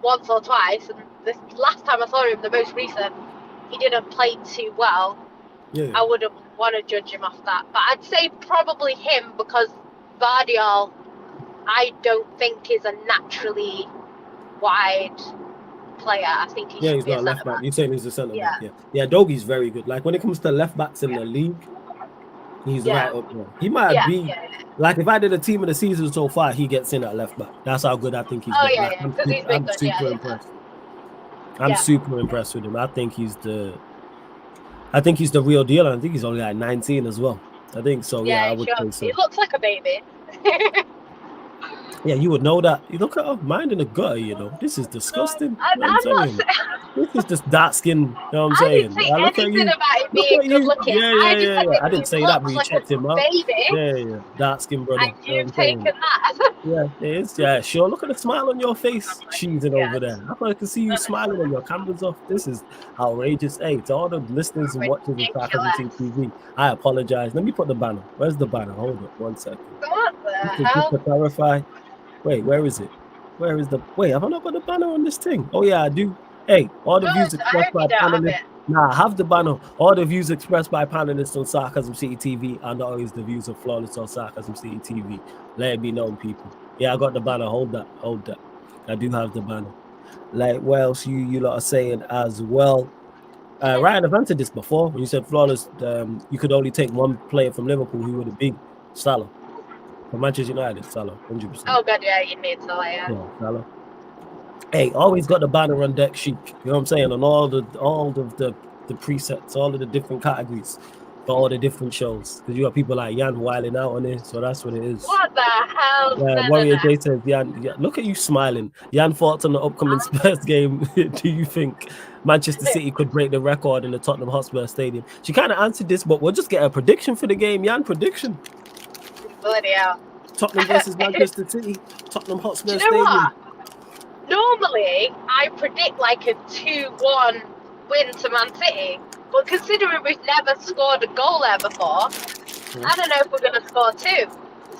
once or twice, and the last time I saw him, the most recent, he didn't play too well. I wouldn't want to judge him off that. But I'd say probably him, because Vardiol, I don't think is a naturally wide player. I think he should be a left back. You're saying he's a centre back. Yeah, Dogi's very good. Like when it comes to left backs in the league, he's right up there. He might be like, if I did a team of the season so far, he gets in at left back. That's how good I think he's. I'm super impressed. I'm super impressed with him. I think he's the real deal. I think he's only like 19 as well. I think so. Yeah, I would say so. He looks like a baby. Yeah, you would know that. You look at her mind in the gutter, you know. This is disgusting. I'm not This is just dark skin. You know what I'm I didn't saying? say Look at anything you. about him Look being at good you. looking. Yeah, I yeah, just yeah, said yeah. that I he didn't say that, but looks you like checked him a out. baby, Yeah, yeah, yeah. Dark skin brother. and You know what you've I'm saying? taken that. Yeah, it is. Yeah, sure. Look at the smile on your face, I'm like, cheesing over yes, there. I can see you smiling and your camera's off. This is outrageous. Hey, to all the listeners and watchers of Sarcasm ridiculous. CTV, I apologize. Let me put the banner. Where's the banner? Hold up 1 second. What the Just to hell? clarify. Wait, where is it? Where is the? Wait, have I not got the banner on this thing? Oh yeah, I do. Hey, all the views Good. I expressed hope by you don't have panelists. it. Nah, I have the banner. All the views expressed by panelists on Sarcasm City TV are not always the views of Flawless on Sarcasm City TV. Let it be known, people. Yeah, I got the banner. Hold that. Hold that. I do have the banner. Like, what else you lot are saying as well? Ryan, I've answered this before. When you said Flawless, you could only take one player from Liverpool. Who would it be? Salah. For Manchester United, Salah, 100%. Oh god, yeah, you need to Yeah, Salah. Hey, always got the banner on deck, Sheik. You know what I'm saying? On all of the presets, all of the different categories for all the different shows. Because you got people like Jan wilding out on it, so that's what it is. What the hell? Yeah, No, Warrior no. J says, Jan, look at you smiling. Jan thoughts on the upcoming Spurs game. Do you think Manchester City could break the record in the Tottenham Hotspur Stadium? She kind of answered this, but we'll just get a prediction for the game. Jan, prediction. Bloody hell. Tottenham versus Manchester City. Tottenham Do Hotspur you know Stadium. what? Normally, I predict like a 2-1 win to Man City, but considering we've never scored a goal there before, I don't know if we're going to score two.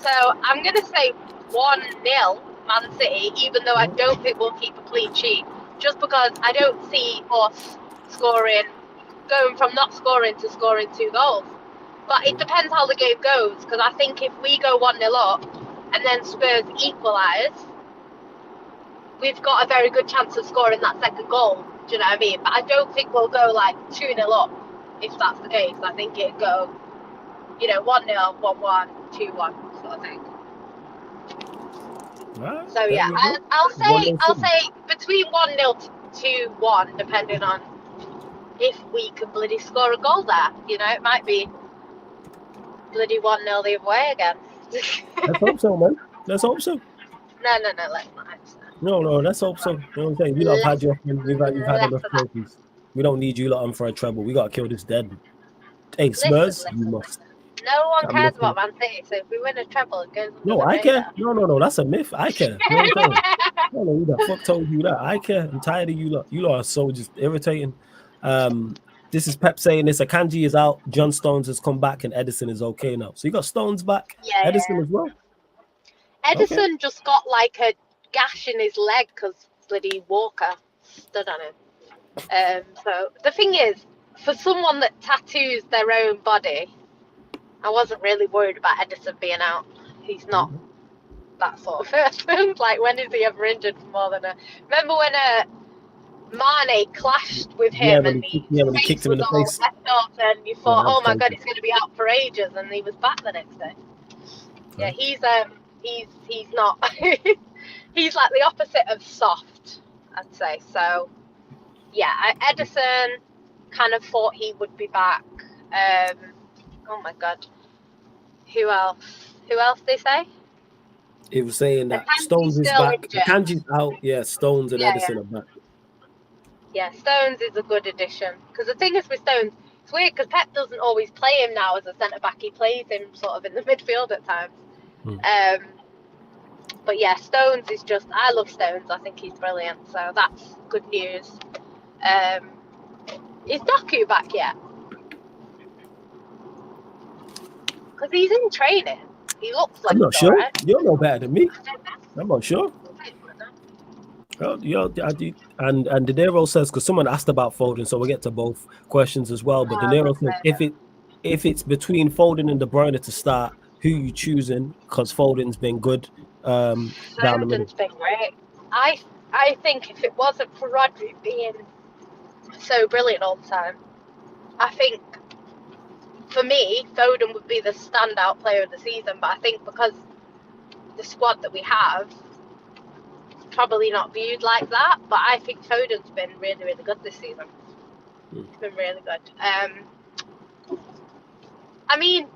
So I'm going to say 1-0 Man City, even though I don't think we'll keep a clean sheet, just because I don't see us going from not scoring to scoring 2 goals. But it depends how the game goes, because I think if we go 1-0 up and then Spurs equalise, we've got a very good chance of scoring that second goal. Do you know what I mean? But I don't think we'll go like 2-0 up if that's the case. I think it'd go, 1-0, 1-1, 2-1 sort of thing. Right, So yeah, I'll say between 1-0 to 2-1, depending on if we can bloody score a goal there. It might be bloody 1-0 the other way again. Let's hope so, man. Let's hope so. No, let's not. No, let's hope so. You know what I'm saying? You lot have had your fun. You've had enough trophies. We don't need you lot on for a treble. We gotta kill this dead. Hey, Spurs, Listen. you must. No one I'm cares listening. about Man City, so if we win a treble, it goes under No, the I radar. care. No, that's a myth. I care. You know what I'm saying? No, who the fuck told you that? I care. I'm tired of you lot. You lot are so just irritating. This is Pep saying this. Akanji is out. John Stones has come back, and Edison is okay now. So you got Stones back. Yeah, Edison as well. Edison just got like a gash in his leg because bloody Walker stood on him. So the thing is, for someone that tattoos their own body, I wasn't really worried about Edison being out. He's not that sort of person. Like, when is he ever injured for more than a... Remember when Mane clashed with him when he kicked him in the face? Up and you thought, oh my god, he's going to be out for ages, and he was back the next day. Yeah, he's not. He's like the opposite of soft, I'd say. So yeah, Edison kind of thought he would be back. Oh my god, who else they say? It was saying that Stones is back. Kanji's out. Yeah, Stones and Edison are back. Yeah, Stones is a good addition. Because the thing is with Stones, it's weird because Pep doesn't always play him now as a centre back. He plays him sort of in the midfield at times. But yeah, Stones is just... I love Stones. I think he's brilliant. So that's good news. Is Doku back yet? Because he's in training. He looks like... I'm not sure. Right. You'll know better than me. I'm not sure. And De Niro says, because someone asked about Foden, so we'll get to both questions as well. But De Niro says, if it's between Foden and De Bruyne to start, who you choosing? Because Foden's been good. Foden's been great. I think if it wasn't for Rodri being so brilliant all the time, I think for me, Foden would be the standout player of the season. But I think because the squad that we have, probably not viewed like that, but I think Foden's been really, really good this season. It's been really good. I mean,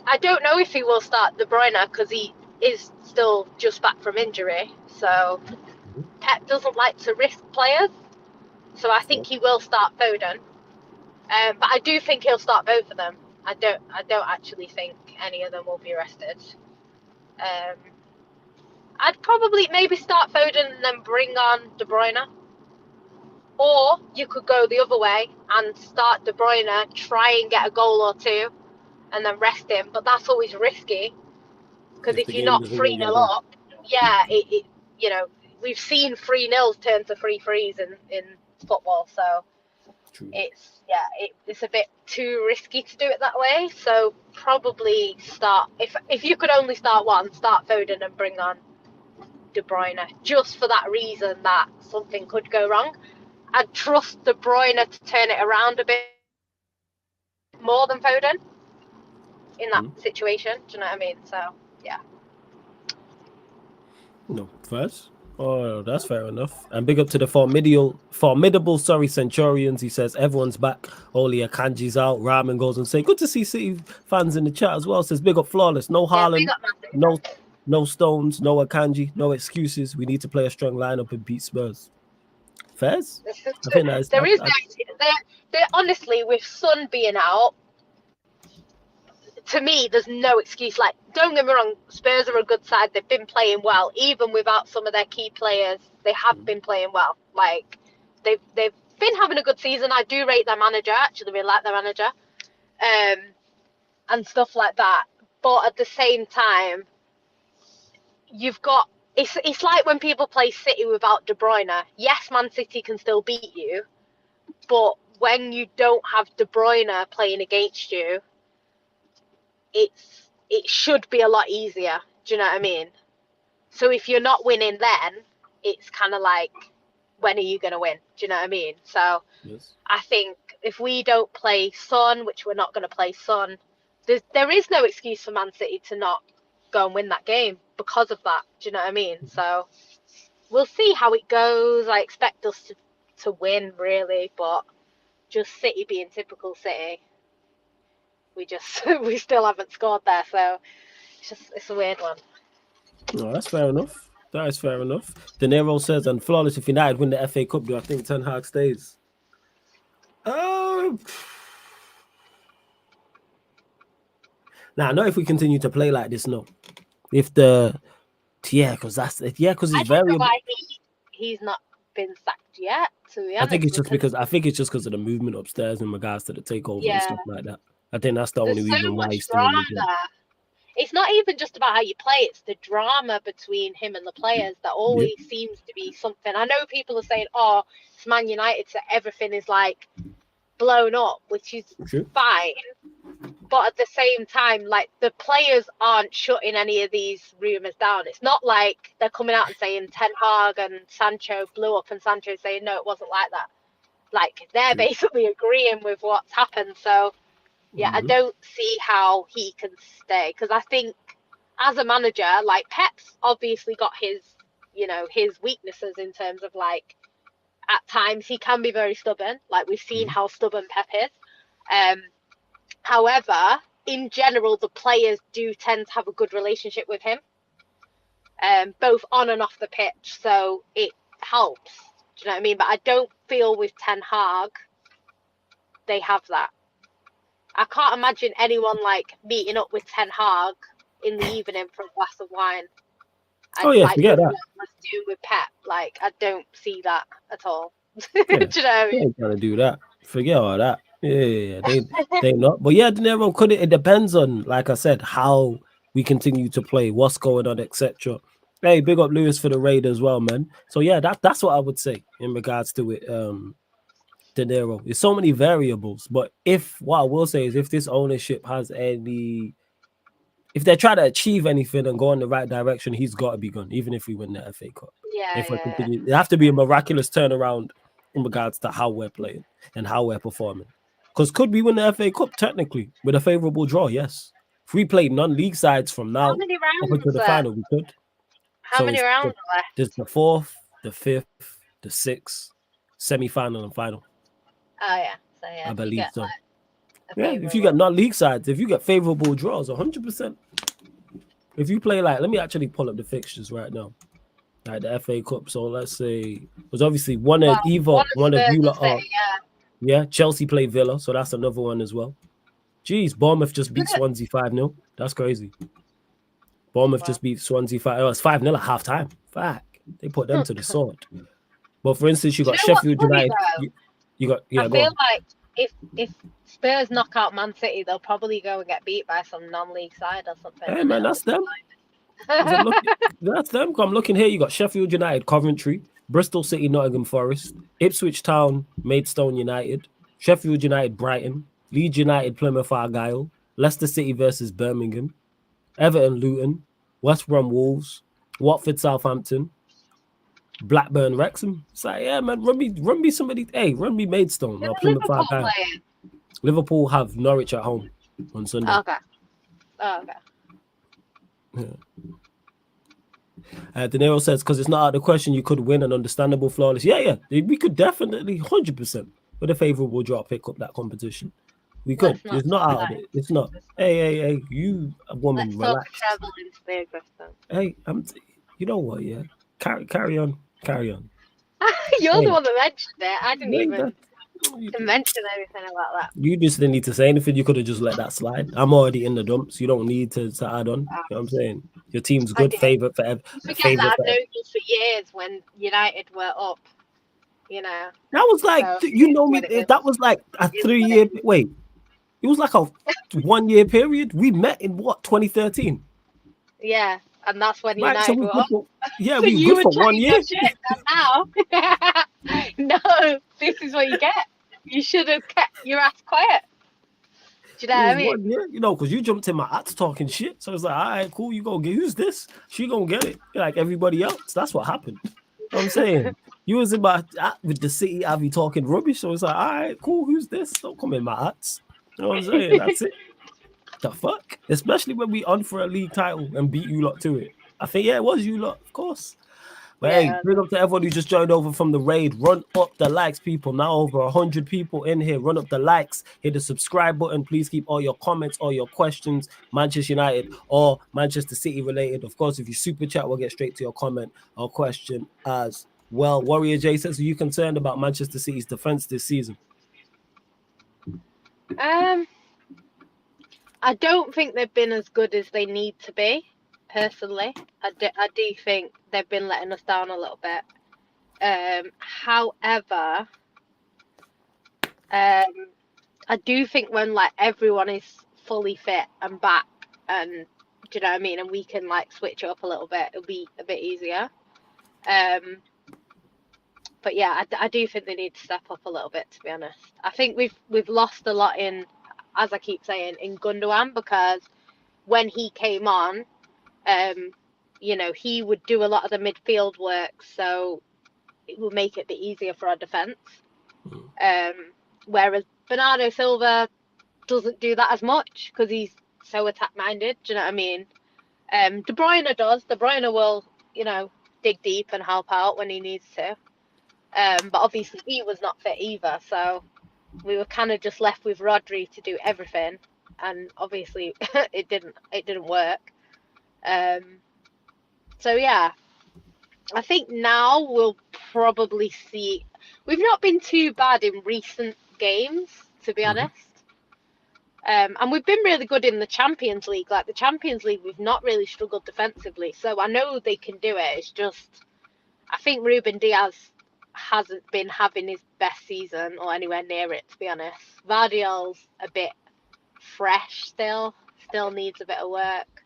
I don't know if he will start De Bruyne because he is still just back from injury. So Pep doesn't like to risk players. So I think he will start Foden. But I do think he'll start both of them. I don't actually think any of them will be rested. I'd probably maybe start Foden and then bring on De Bruyne. Or you could go the other way and start De Bruyne, try and get a goal or two, and then rest him. But that's always risky, because if you're not 3-0 up, you know, we've seen 3-0s turn to 3-3s in football. So True. it's a bit too risky to do it that way. So probably start, if you could only start one, start Foden and bring on De Bruyne, just for that reason that something could go wrong. I'd trust De Bruyne to turn it around a bit more than Foden in that situation. Do you know what I mean? So yeah. No, first. Oh, that's fair enough. And big up to the formidable Centurions. He says everyone's back. Only Akanji's out. Ramen goes and say, good to see City fans in the chat as well. Says big up Flawless. No Haaland, no Stones, no Akanji, no excuses. We need to play a strong lineup and beat Spurs. Fairs? I think that's, there honestly, with Son being out, to me, there's no excuse. Like, don't get me wrong, Spurs are a good side. They've been playing well, even without some of their key players. They have been playing well. Like, they've been having a good season. I do rate their manager. Actually, really like their manager, and stuff like that. But at the same time, you've got it's like when people play City without De Bruyne. Yes, Man City can still beat you, but when you don't have De Bruyne playing against you, it should be a lot easier. Do you know what I mean? So if you're not winning, then it's kind of like, when are you going to win? Do you know what I mean? So yes. I think if we don't play Son, which we're not going to play Son, there is no excuse for Man City to not go and win that game because of that. Do you know what I mean? So we'll see how it goes. I expect us to win, really, but just City being typical City, we still haven't scored there, so it's a weird one. No, that's fair enough. That is fair enough. De Niro says, and Flawless, if United win the FA Cup, do I think Ten Hag stays? Now, not if we continue to play like this, no. If because it's very. Why he's not been sacked yet. To be honest, I think it's just because of the movement upstairs in regards to the takeover and stuff like that. I think that's the only reason why he's still in the game. It's not even just about how you play, it's the drama between him and the players that always seems to be something. I know people are saying, oh, it's Man United, so everything is like blown up, which is fine. But at the same time, like, the players aren't shutting any of these rumours down. It's not like they're coming out and saying Ten Hag and Sancho blew up and Sancho saying, no, it wasn't like that. Like, they're basically agreeing with what's happened. So, yeah, I don't see how he can stay. Because I think as a manager, like, Pep's obviously got his weaknesses in terms of, like, at times he can be very stubborn. Like, we've seen how stubborn Pep is. However, in general, the players do tend to have a good relationship with him, both on and off the pitch. So it helps. Do you know what I mean? But I don't feel with Ten Hag they have that. I can't imagine anyone like meeting up with Ten Hag in the evening for a glass of wine. Forget that. Let's do with Pep. Like, I don't see that at all. Do you know what I mean? They ain't trying to do that. Forget all that. Yeah, they not. But yeah, De Niro, it depends on, like I said, how we continue to play, what's going on, etc. Hey, big up Lewis for the raid as well, man. So yeah, that's what I would say in regards to it. De Niro. There's so many variables, but what I will say is if this ownership has if they try to achieve anything and go in the right direction, he's got to be gone, even if we win the FA Cup. It have to be a miraculous turnaround in regards to how we're playing and how we're performing. Because could we win the FA Cup technically with a favourable draw? Yes. If we played non-league sides from now up until the final, we could. How many rounds are left? There's the 4th, the 5th, the 6th, semi-final and final. Oh yeah, so yeah, I believe so. Like, if you get non-league sides, if you get favourable draws, 100%. If you play let me actually pull up the fixtures right now. Like the FA Cup. So let's say it was obviously one of One of one of Spurs you and lot are. City, yeah. Yeah, Chelsea played Villa, so that's another one as well. Jeez, Bournemouth just beat Swansea 5-0. That's crazy. Bournemouth just beat Swansea 5. Oh, it's 5-0 at half time. Fuck. They put them to the sword. But for instance, you Do you got know what's Sheffield funny United. though? You got I go feel on. like if Spurs knock out Man City, they'll probably go and get beat by some non-league side or something. Hey And man, it'll that's just be them. like... Look, that's them. I'm looking here. You got Sheffield United, Coventry, Bristol City, Nottingham Forest, Ipswich Town, Maidstone United, Sheffield United, Brighton, Leeds United, Plymouth Argyle, Leicester City versus Birmingham, Everton, Luton, West Brom Wolves, Watford, Southampton, Blackburn, Wrexham. It's like, yeah, man, run me somebody. Hey, run me Maidstone or Plymouth Liverpool Argyle. playing. Liverpool have Norwich at home on Sunday. Okay. Yeah. De Niro says, because it's not out of the question, you could win an understandable flawless. Yeah. We could definitely 100% with a favorable draw pick up that competition. We could. It's not out of it. It's not. Hey, you a woman, Let's relax. talk treble instead, Kristen. Hey, you know what? Yeah, carry on. You're the one that mentioned it. I didn't even You mention anything about that. just didn't need to say anything. You could have just let that slide. I'm already in the dumps. You don't need to add on. You know what I'm saying? Your team's good. Favorite forever. You forget that I've known you for years when United were up. You know. That was like, So, you know me. That was like a 3-year. Wait, it was like a 1-year period. We met in what 2013. Yeah, and that's when Right, so United we were good up. for, yeah, So we you good were for 1 chatting year. your shit, and now, no, this is what you get. You should have kept your ass quiet. Do you know It what I was mean? 1 year, because you jumped in my ads talking shit. So it's like, all right, cool. You gonna get who's this? She gonna get it like everybody else. That's what happened. You know what I'm saying you was in my with the City Avi talking rubbish. So it's like, all right, cool. Who's this? Don't come in my ads. You know what I'm saying? That's it. The fuck? Especially when we on for a league title and beat you lot to it. I think, yeah, it was you lot, of course. But hey, bring up to everyone who just joined over from the raid. Run up the likes, people. Now over 100 people in here. Run up the likes. Hit the subscribe button. Please keep all your comments, all your questions, Manchester United or Manchester City related. Of course, if you super chat, we'll get straight to your comment or question as well. Warrior J says, are you concerned about Manchester City's defense this season? I don't think they've been as good as they need to be, personally. I do think they've been letting us down a little bit. However, I do think when like everyone is fully fit and back, and do you know what I mean, and we can like switch it up a little bit, it'll be a bit easier. But yeah, I do think they need to step up a little bit, to be honest. I think we've lost a lot in, as I keep saying, in Gundogan, because when he came on, he would do a lot of the midfield work, so it would make it a bit easier for our defence. Whereas Bernardo Silva doesn't do that as much because he's so attack-minded. Do you know what I mean? De Bruyne does. De Bruyne will, dig deep and help out when he needs to. But obviously he was not fit either, so we were kind of just left with Rodri to do everything, and obviously it didn't work. So yeah, I think now we'll probably see. We've not been too bad in recent games, to be honest. And we've been really good in the Champions League. Like the Champions League, we've not really struggled defensively. So I know they can do it. It's just, I think Ruben Diaz hasn't been having his best season or anywhere near it, to be honest. Vardiel's a bit fresh still needs a bit of work.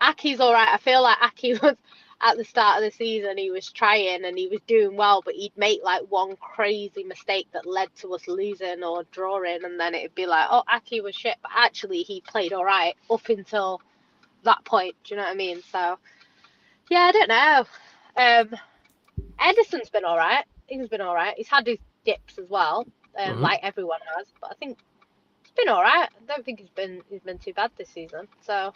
Aki's all right. I feel like Aki was, at the start of the season, he was trying and he was doing well, but he'd make like one crazy mistake that led to us losing or drawing, and then it'd be like, oh, Aki was shit, but actually he played all right up until that point. Do you know what I mean? So yeah, I don't know. Ederson's been all right. He's been all right. He's had his dips as well, like everyone has, but I think he's been all right. I don't think he's been too bad this season. So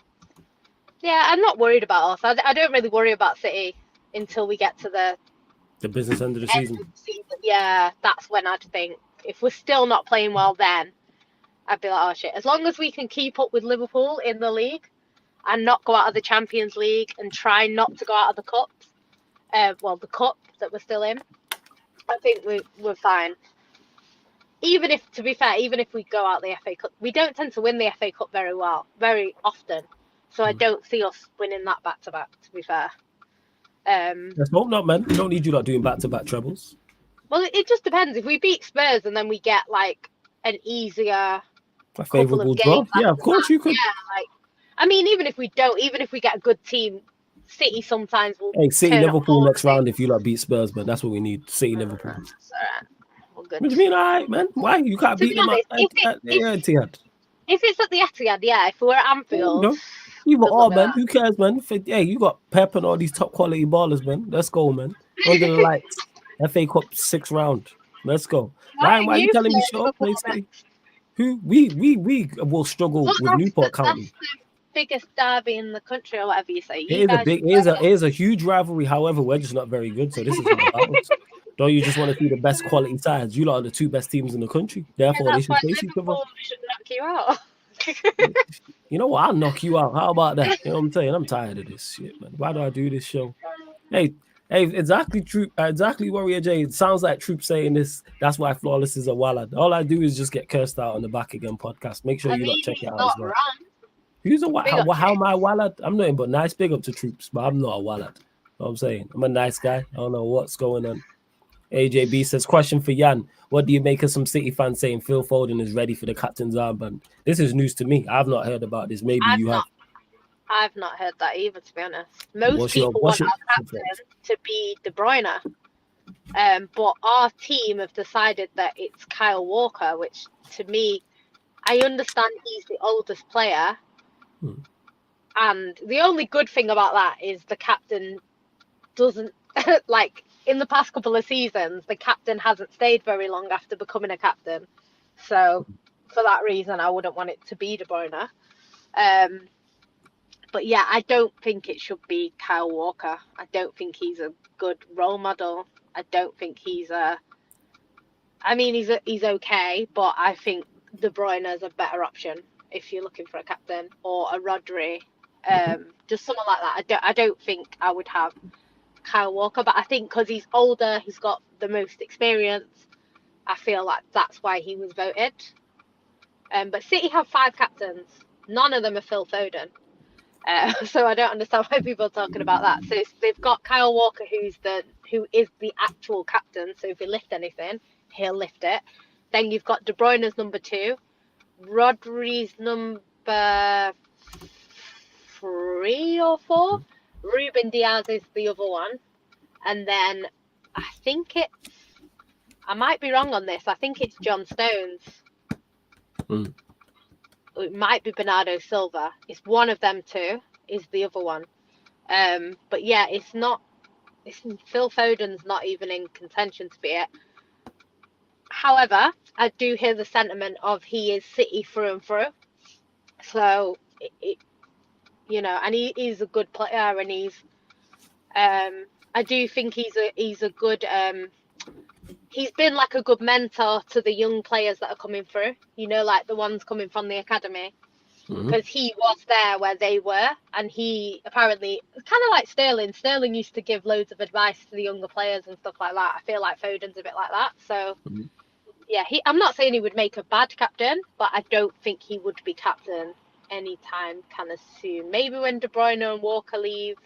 yeah, I'm not worried about us. I don't really worry about City until we get to the business end of the season. Yeah, that's when I'd think, if we're still not playing well, then I'd be like, oh shit. As long as we can keep up with Liverpool in the league, and not go out of the Champions League and try not to go out of the cups. The cup that we're still in, I think we're fine. Even if, to be fair, even if we go out the FA Cup, we don't tend to win the FA Cup very often. So I don't see us winning that back-to-back, to be fair. Let's hope not, man. We don't need you lot doing back-to-back trebles. Well, it just depends. If we beat Spurs and then we get like an easier favourable draw, yeah, of course you could. Yeah, like, I mean, even if we don't, even if we get a good team, City sometimes will. Hey, City Liverpool next round if you lot beat Spurs, man. That's what we need. City Liverpool. It's all right. Well, good. What do you mean, all right, man? Why you can't beat them at Etihad? If it's at the Etihad, yeah. If we're at Anfield, either or, man. Who cares, man? Hey, you got Pep and all these top quality ballers, man. Let's go, man. Under the lights. FA Cup 6th round. Let's go. Why are you telling me shut up, City? Who we will struggle with Newport County. That's the biggest derby in the country, or whatever you say. It is a huge rivalry. However, we're just not very good, so this is about us. Don't you just want to see the best quality sides? You lot are the 2 best teams in the country. Therefore, they should face each other. Should knock you out. You know what? I'll knock you out. How about that? You know what I'm saying? I'm tired of this shit, man. Why do I do this show? Hey, exactly, Troop. Exactly, Warrior J. It sounds like Troop saying this. That's why Flawless is a wallad. All I do is just get cursed out on the Back Again podcast. Make sure you lot check it out as well. Who's a wallad? How am I a wallad? I'm nothing but nice. Big up to Troops, but I'm not a wallad. You know what I'm saying? I'm a nice guy. I don't know what's going on. AJB says, question for Jan. What do you make of some City fans saying Phil Foden is ready for the captain's armband? This is news to me. I've not heard about this. Maybe you have. I've not heard that either, to be honest. Most people want our captain to be De Bruyne. But our team have decided that it's Kyle Walker, which to me, I understand he's the oldest player. And the only good thing about that is the captain doesn't, like, in the past couple of seasons, the captain hasn't stayed very long after becoming a captain. So for that reason, I wouldn't want it to be De Bruyne. But yeah, I don't think it should be Kyle Walker. I don't think he's a good role model. I don't think he's he's okay, but I think De Bruyne is a better option if you're looking for a captain, or a Rodri, just someone like that. I don't think I would have Kyle Walker, but I think because he's older, he's got the most experience. I feel like that's why he was voted. But City have 5 captains. None of them are Phil Foden. So I don't understand why people are talking about that. So they've got Kyle Walker, who is the actual captain. So if he lift anything, he'll lift it. Then you've got De Bruyne's number 2, Rodri's number 3 or 4. Ruben Diaz is the other one. And then I think I might be wrong on this. I think it's John Stones. It might be Bernardo Silva. It's one of them 2 is the other one. But yeah, Phil Foden's not even in contention to be it. However, I do hear the sentiment of he is City through and through. So and he's a good player, and he's I do think he's a good he's been like a good mentor to the young players that are coming through, like the ones coming from the academy, because he was there where they were, and he apparently, kind of like Sterling used to give loads of advice to the younger players and stuff like that. I feel like Foden's a bit like that. So yeah, I'm not saying he would make a bad captain, but I don't think he would be captain anytime kind of soon. Maybe when De Bruyne and Walker leave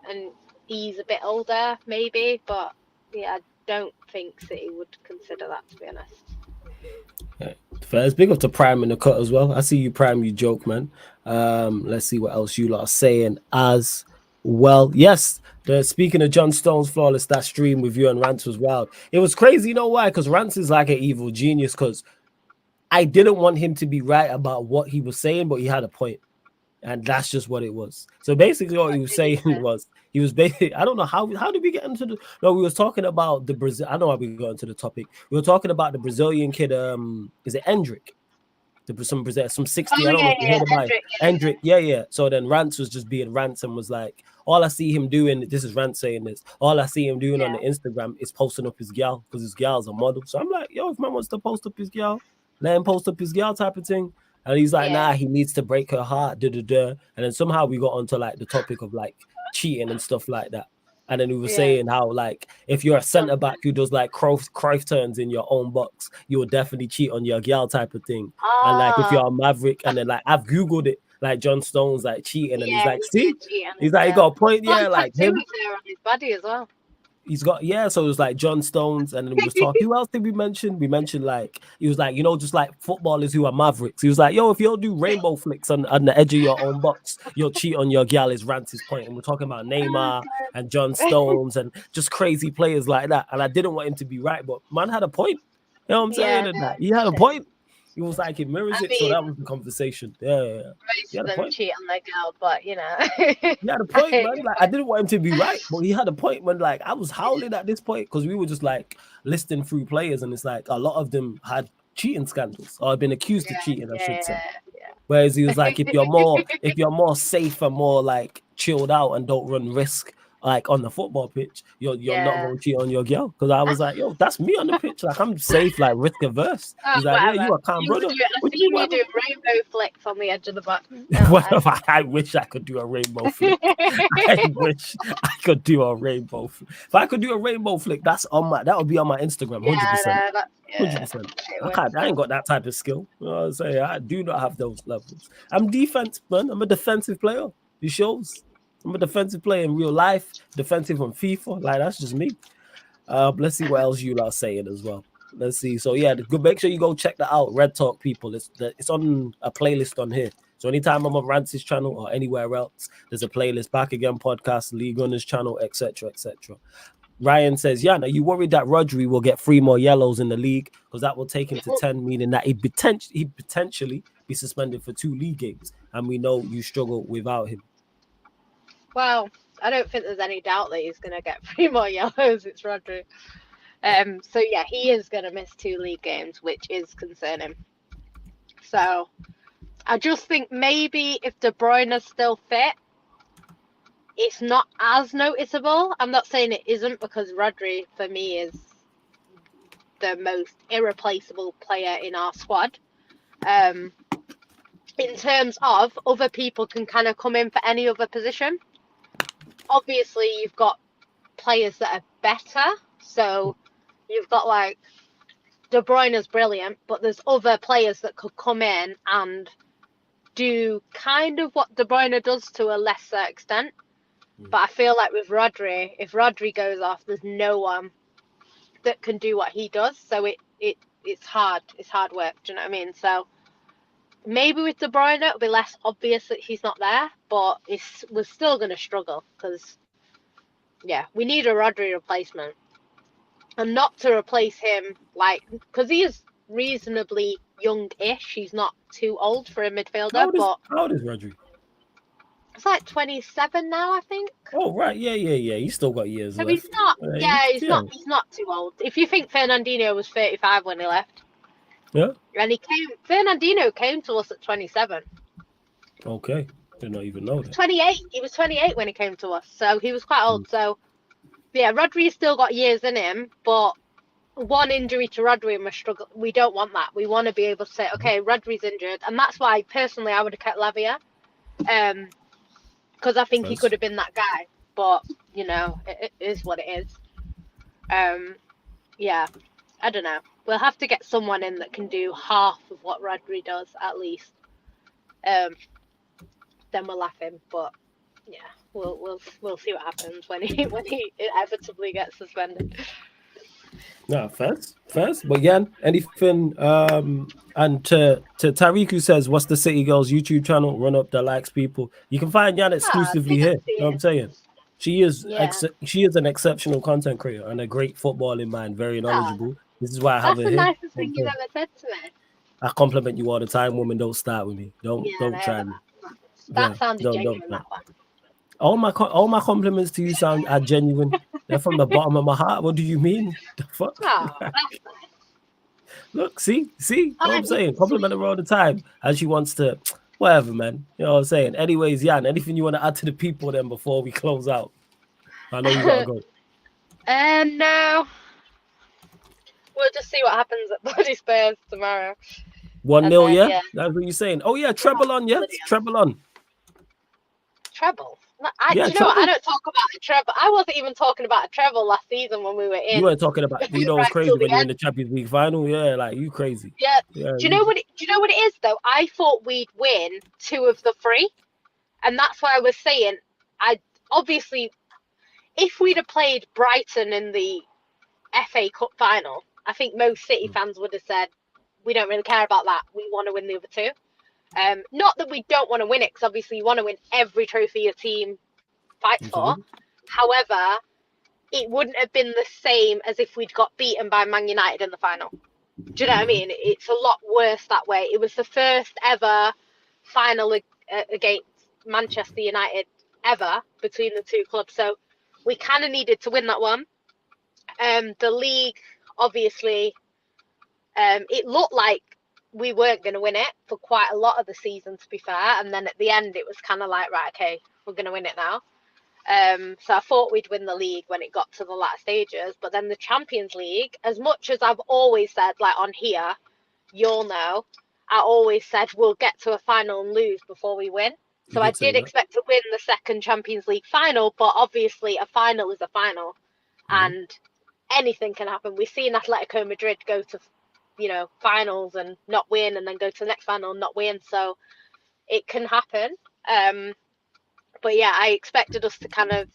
and he's a bit older, maybe, but yeah, I don't think City would consider that, to be honest. Yeah. First, big up to Prime in the cut as well. I see you, Prime, you joke, man. Let's see what else you lot are saying as well. Yes, speaking of John Stones, Flawless, that stream with you and Rance was wild. It was crazy, you know why? Because Rance is like an evil genius, because I didn't want him to be right about what he was saying, but he had a point. And that's just what it was. So basically what he was saying was, he was basically, I don't know how did we get into the, no, we was talking about the Brazil, I know how we got into the topic. We were talking about the Brazilian kid, is it Endrick? Some 60, I don't know if you heard about it. Endrick, yeah. So then Rance was just being Rance and was like, all I see him doing, this is Rance saying this, all I see him doing on the Instagram is posting up his gal, because his gal's a model. So I'm like, yo, if man wants to post up his gal, let him post up his gal type of thing. And he's like, Yeah. nah, he needs to break her heart. Da, da, da. And then somehow we got onto like the topic of like cheating and stuff like that. And then we were Yeah. saying how like if you're a centre back who does like Cruyff turns in your own box, you will definitely cheat on your girl type of thing. And like if Ah, you're a maverick, and then like I've googled it, like John Stone's like cheating, and he's yeah, like, he see, did cheat on he's his like, he girl. got a point, He's got yeah, a like tattoo him. of her on his body as well. He's got, yeah, so it was like John Stones, and then we was talking. Who else did we mention? We mentioned like he was like, just like footballers who are mavericks. He was like, yo, if you'll do rainbow flicks on the edge of your own box, you'll cheat on your gal. Is Rance's point, and we're talking about Oh, Neymar and John Stones and just crazy players like that. And I didn't want him to be right, but man had a point. You know what I'm yeah, saying? And no, that he had a shit. point. He was like, it mirrors I it. So mean, that was the conversation. Yeah. He most had of a them point. cheat on their girl, but you know. He had a point, man. Like I didn't want him to be right, but he had a point when like I was howling at this point because we were just like listing through players, and it's like a lot of them had cheating scandals or had been accused of cheating, I should say. Yeah. Whereas he was like, if you're more safe and more like chilled out and don't run risk like on the football pitch, you're not Yeah. going to cheat on your girl. Because I was like, yo, that's me on the pitch. Like I'm safe, like risk averse. Oh, He's like, yeah, whatever. you a calm You brother. would do it. I What do see you mean, you whatever? do rainbow flicks on the edge of the box. Don't Whatever. I wish I could do a rainbow flick. I wish I could do a rainbow flick. If I could do a rainbow flick, that would be on my Instagram, 100%. Yeah, no, Hundred percent. I ain't got that type of skill. You know what I'm saying? I do not have those levels. I'm defense, man. I'm a defensive player. It shows. I'm a defensive player in real life, defensive on FIFA. Like that's just me. Let's see what else you are saying as well. Let's see. So yeah, make sure you go check that out. Red Talk people. It's on a playlist on here. So anytime I'm on Rance's channel or anywhere else, there's a playlist. Back Again podcast, League Runners channel, etc., etc. Ryan says, yeah, are you worried that Rodri will get 3 more yellows in the league? Because that will take him to 10, meaning that he'd potentially be suspended for 2 league games. And we know you struggle without him. Well, I don't think there's any doubt that he's going to get 3 more yellows. It's Rodri. So yeah, he is going to miss 2 league games, which is concerning. So I just think maybe if De Bruyne is still fit, it's not as noticeable. I'm not saying it isn't, because Rodri for me is the most irreplaceable player in our squad. In terms of other people can kind of come in for any other position. Obviously, you've got players that are better. So you've got like De Bruyne is brilliant, but there's other players that could come in and do kind of what De Bruyne does to a lesser extent. But I feel like with Rodri, if Rodri goes off, there's no one that can do what he does. So it's hard. It's hard work. Do you know what I mean? So maybe with De Bruyne, it'll be less obvious that he's not there, but we're still going to struggle because, yeah, we need a Rodri replacement. And not to replace him, like, because he is reasonably young-ish. He's not too old for a midfielder, How old is Rodri? It's like 27 now, I think. Oh, right. Yeah. He's still got years So left. he's not, he's not too old. If you think Fernandinho was 35 when he left. Yeah. And Fernandinho came to us at 27. Okay. Did not even know that. 28. He was 28 when he came to us. So he was quite old. So, yeah, Rodri's still got years in him, but one injury to Rodri and we don't want that. We want to be able to say, okay, Rodri's injured. And that's why, personally, I would have kept Lavia. Because I think he could have been that guy. But, you know, it is what it is. Yeah, I don't know. We'll have to get someone in that can do half of what Rodri does, at least. Then we'll laugh him. But, yeah, we'll see what happens when he inevitably gets suspended. No, first. But again, anything and to Tariq, who says, what's the City Girls YouTube channel? Run up the likes, people. You can find Jan exclusively here. You know what I'm saying? She is an exceptional content creator and a great footballing mind, very knowledgeable. This is why I have her here. That's the nicest thing you've ever said to me. I compliment you all the time, woman. Don't start with me. Don't try me. That sounded genuine, that one. All my compliments to you are genuine. They're from the bottom of my heart. What do you mean? The fuck? Oh, that's nice. Look, see what I'm saying? Compliment her all the time. And she wants to, whatever, man. You know what I'm saying? Anyways, Jan, anything you want to add to the people then before we close out? I know you gotta go. No. We'll just see what happens at Bloody Spurs tomorrow. 1-0, yeah? Yeah. That's what you're saying. Oh, yeah, treble on, yeah? Brilliant. Treble on. Treble. Yeah, Do you know what? I treble. don't talk about a treble. I wasn't even talking about a treble last season when we were in. You weren't talking about, you know, it's right crazy till the when you're in end. the Champions League final. Yeah, like, you crazy. Yeah. Yeah, Do you know what? Do you know what it is though? I thought we'd win 2 of the 3, and that's why I was saying. I obviously, if we'd have played Brighton in the FA Cup final, I think most City fans would have said, "We don't really care about that. We want to win the other 2." Not that we don't want to win it, because obviously you want to win every trophy your team fights for. However, it wouldn't have been the same as if we'd got beaten by Man United in the final. Do you know what I mean? It's a lot worse that way. It was the first ever final against Manchester United ever between the 2 clubs, so we kind of needed to win that one. The league, obviously, it looked like we weren't going to win it for quite a lot of the season, to be fair, and then at the end it was kind of like, right, okay, we're going to win it now. So I thought we'd win the league when it got to the latter stages, but then the Champions League, as much as I've always said, like on here, you'll know, I always said we'll get to a final and lose before we win. So I did expect to win the second Champions League final, but obviously a final is a final, and anything can happen. We've seen Atletico Madrid go to, finals and not win, and then go to the next final and not win. So it can happen. But yeah, I expected us to kind of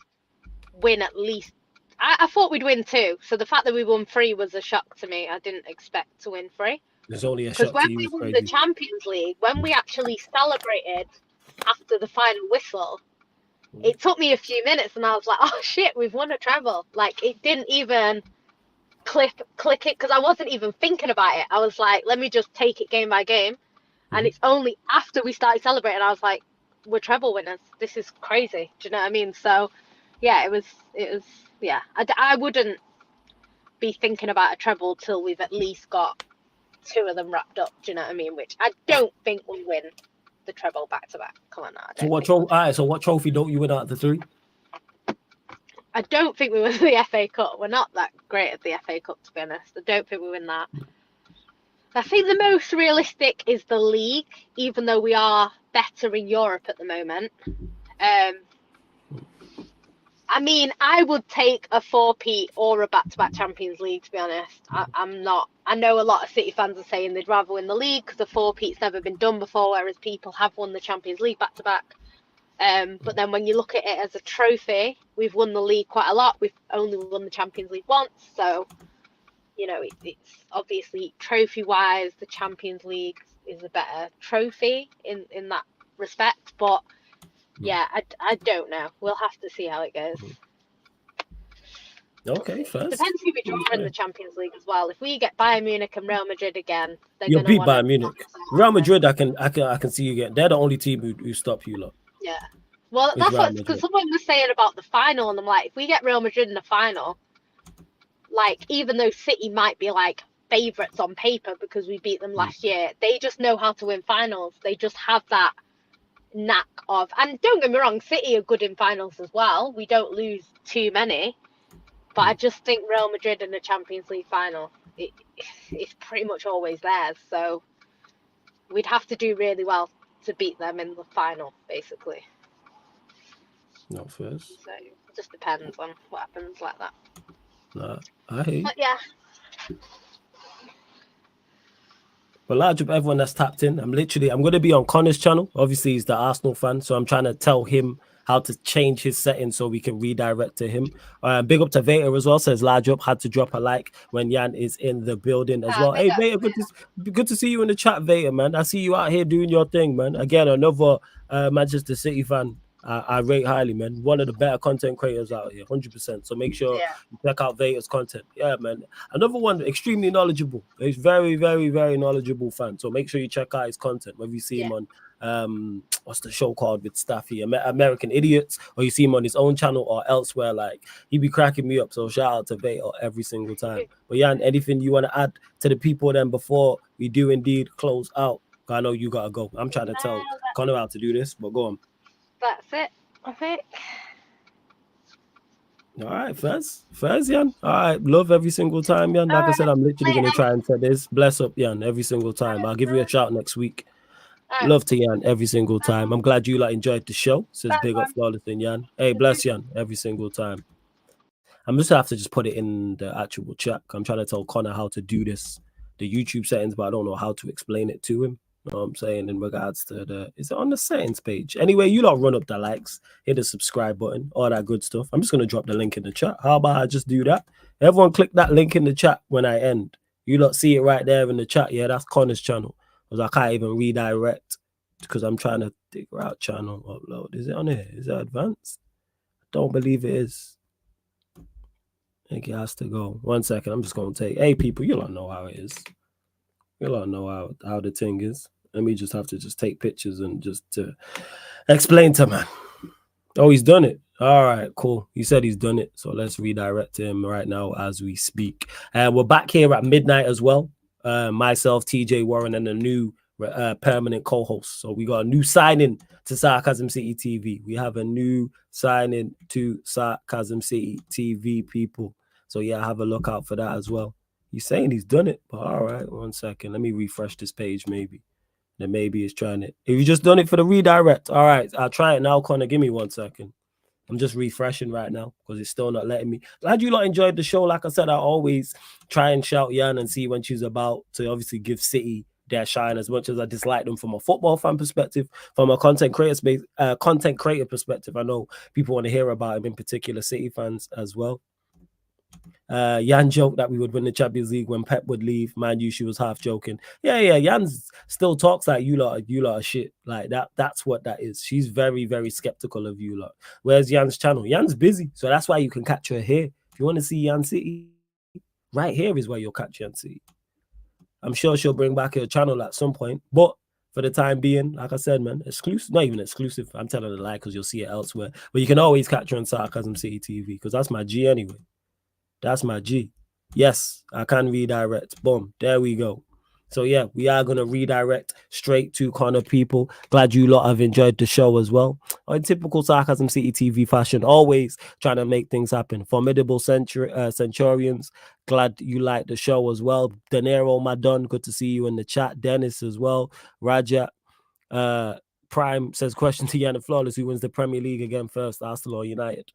win at least. I thought we'd win 2. So the fact that we won 3 was a shock to me. I didn't expect to win 3. There's only a Because shock when to you. we won the Champions League, when we actually celebrated after the final whistle, it took me a few minutes and I was like, oh shit, we've won a treble. Like, it didn't even click it, because I wasn't even thinking about it. I was like, let me just take it game by game. And it's only after we started celebrating, I was like, we're treble winners. This is crazy. Do you know what I mean? So, yeah, it was, yeah. I wouldn't be thinking about a treble till we've at least got 2 of them wrapped up. Do you know what I mean? Which I don't think we'll win the treble back to back. Come on now. So what trophy don't you win out of the 3? I don't think we win the FA Cup. We're not that great at the FA Cup, to be honest. I don't think we win that. I think the most realistic is the league, even though we are better in Europe at the moment. I mean, I would take a 4-peat or a back-to-back Champions League, to be honest. I'm not. I know a lot of City fans are saying they'd rather win the league because the 4-peat's never been done before, whereas people have won the Champions League back-to-back. But then when you look at it as a trophy, we've won the league quite a lot. We've only won the Champions League once, so it's obviously trophy-wise, the Champions League is a better trophy in that respect. But yeah, I don't know. We'll have to see how it goes. Okay, first. Depends who we draw in the Champions League as well. If we get Bayern Munich and Real Madrid again, you'll beat Bayern Munich. Real Madrid, I can see you getting. They're the only team who stop you lot. Yeah. Well, that's what, because someone was saying about the final, and I'm like, if we get Real Madrid in the final, like, even though City might be like favourites on paper because we beat them last year, they just know how to win finals. They just have that knack of, and don't get me wrong, City are good in finals as well. We don't lose too many, but I just think Real Madrid in the Champions League final, it's pretty much always theirs. So we'd have to do really well to beat them in the final, basically. Not first. So it just depends on what happens like that. Nah, I hate. But yeah. Well, large up everyone that's tapped in. I'm going to be on Connor's channel. Obviously, he's the Arsenal fan, so I'm trying to tell him how to change his settings so we can redirect to him. Big up to Veta as well. Says large up, had to drop a like when Jan is in the building as well. Hey, Veta, good to see you in the chat, Veta, man. I see you out here doing your thing, man. Again, another Manchester City fan. I rate highly, man. One of the better content creators out here, 100%. So make sure you check out Veta's content. Yeah, man. Another one, extremely knowledgeable. He's very, very, very knowledgeable fan. So make sure you check out his content. Whether you see him on what's the show called with Staffy, American Idiots, or you see him on his own channel or elsewhere. Like, he be cracking me up. So shout out to Veta every single time. But Jan, anything you want to add to the people then before we do indeed close out? I know you gotta go. I'm trying to tell Connor how to do this, but go on. That's it, I think. All right, Fez, Yan. All right, love every single time, Yan. Like I said, I'm literally gonna try and set this. Bless up, Yan, every single time. I'll give you a shout next week. Love to Yan every single time. I'm glad you enjoyed the show. Says big up flawless and Yan. Hey, bless Yan every single time. I'm just gonna have to just put it in the actual chat. I'm trying to tell Connor how to do this, the YouTube settings, but I don't know how to explain it to him. You know what I'm saying in regards to is it on the settings page? Anyway, you lot run up the likes, hit the subscribe button, all that good stuff. I'm just gonna drop the link in the chat. How about I just do that? Everyone click that link in the chat when I end. You lot see it right there in the chat. Yeah, that's Connor's channel. Because I can't even redirect because I'm trying to figure out channel upload. Is it on here? Is it advanced? Don't believe it is. I think it has to go. 1 second. I'm just gonna take. Hey, people, you don't know how it is. You don't know how the thing is. Let me just have to just take pictures and just to explain to man. Oh, he's done it. All right, cool. He said he's done it. So let's redirect him right now as we speak. We're back here at midnight as well. Myself, TJ Warren, and a new permanent co-host. So we got a new signing to Sarcasm City TV. We have a new signing to Sarcasm City TV, people. So yeah, have a look out for that as well. He's saying he's done it, but all right, 1 second. Let me refresh this page, maybe. Then maybe he's trying it. If you just done it for the redirect, all right, I'll try it now, Connor. Give me 1 second. I'm just refreshing right now because it's still not letting me. Glad you lot enjoyed the show. Like I said, I always try and shout Yan and see when she's about to obviously give City their shine, as much as I dislike them from a football fan perspective, from a content creator perspective. I know people want to hear about him, in particular City fans as well. Yan joked that we would win the Champions League when Pep would leave. Man, she was half joking. Yeah, Yan still talks like you lot are shit. Like that. That's what that is. She's very, very skeptical of you lot. Where's Yan's channel? Yan's busy, so that's why you can catch her here. If you want to see Yan City, right here is where you'll catch Yan City. I'm sure she'll bring back her channel at some point, but for the time being, like I said, man, exclusive, not even exclusive. I'm telling a lie because you'll see it elsewhere. But you can always catch her on Sarcasm City TV because that's my G anyway. That's my G. Yes, I can redirect. Boom. There we go. So yeah, we are going to redirect straight to Connor, people. Glad you lot have enjoyed the show as well. In typical Sarcasm City TV fashion, always trying to make things happen. Formidable Centurions. Glad you liked the show as well. Danero Madon, good to see you in the chat. Dennis as well. Raja Prime says, question to Yana Flawless, who wins the Premier League again first, Arsenal or United?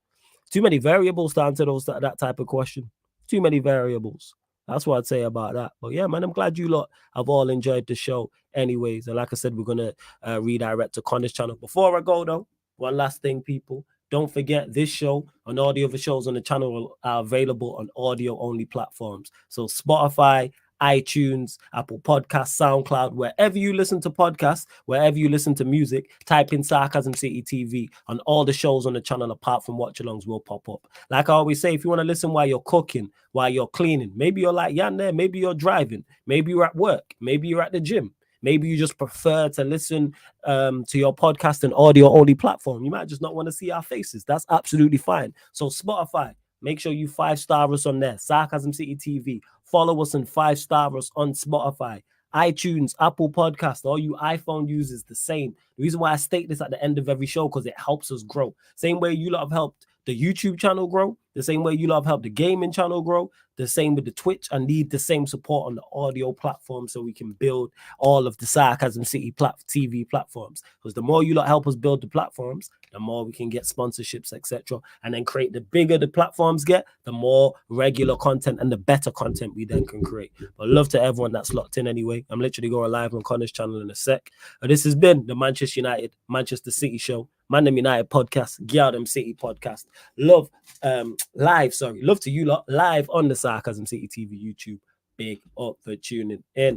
Too many variables to answer that type of question. Too many variables. That's what I'd say about that. But yeah, man, I'm glad you lot have all enjoyed the show anyways. And like I said, we're going to redirect to Connor's channel. Before I go, though, one last thing, people. Don't forget, this show and all the other shows on the channel are available on audio-only platforms. So Spotify, iTunes, Apple Podcasts, SoundCloud, wherever you listen to podcasts, wherever you listen to music, type in Sarcasm City TV and all the shows on the channel apart from watch-alongs will pop up. Like I always say, if you want to listen while you're cooking, while you're cleaning, maybe you're like Yan there, maybe you're driving, maybe you're at work, maybe you're at the gym, maybe you just prefer to listen to your podcast and audio-only platform. You might just not want to see our faces. That's absolutely fine. So Spotify, make sure you 5-star us on there. Sarcasm City TV. Follow us and 5-star us on Spotify, iTunes, Apple Podcast. All you iPhone users, the same. The reason why I state this at the end of every show, because it helps us grow. Same way you lot have helped the YouTube channel grow, the same way you lot have helped the gaming channel grow, the same with the Twitch. I need the same support on the audio platform so we can build all of the Sarcasm City TV platforms. Because the more you lot help us build the platforms, the more we can get sponsorships, etc. And then create. The bigger the platforms get, the more regular content and the better content we then can create. But love to everyone that's locked in anyway. I'm literally going live on Connor's channel in a sec. This has been the Manchester United, Manchester City show. ManDemUtd podcast, GyalDemCity podcast. Love to you lot live on the Sarcasm City TV YouTube. Big up for tuning in.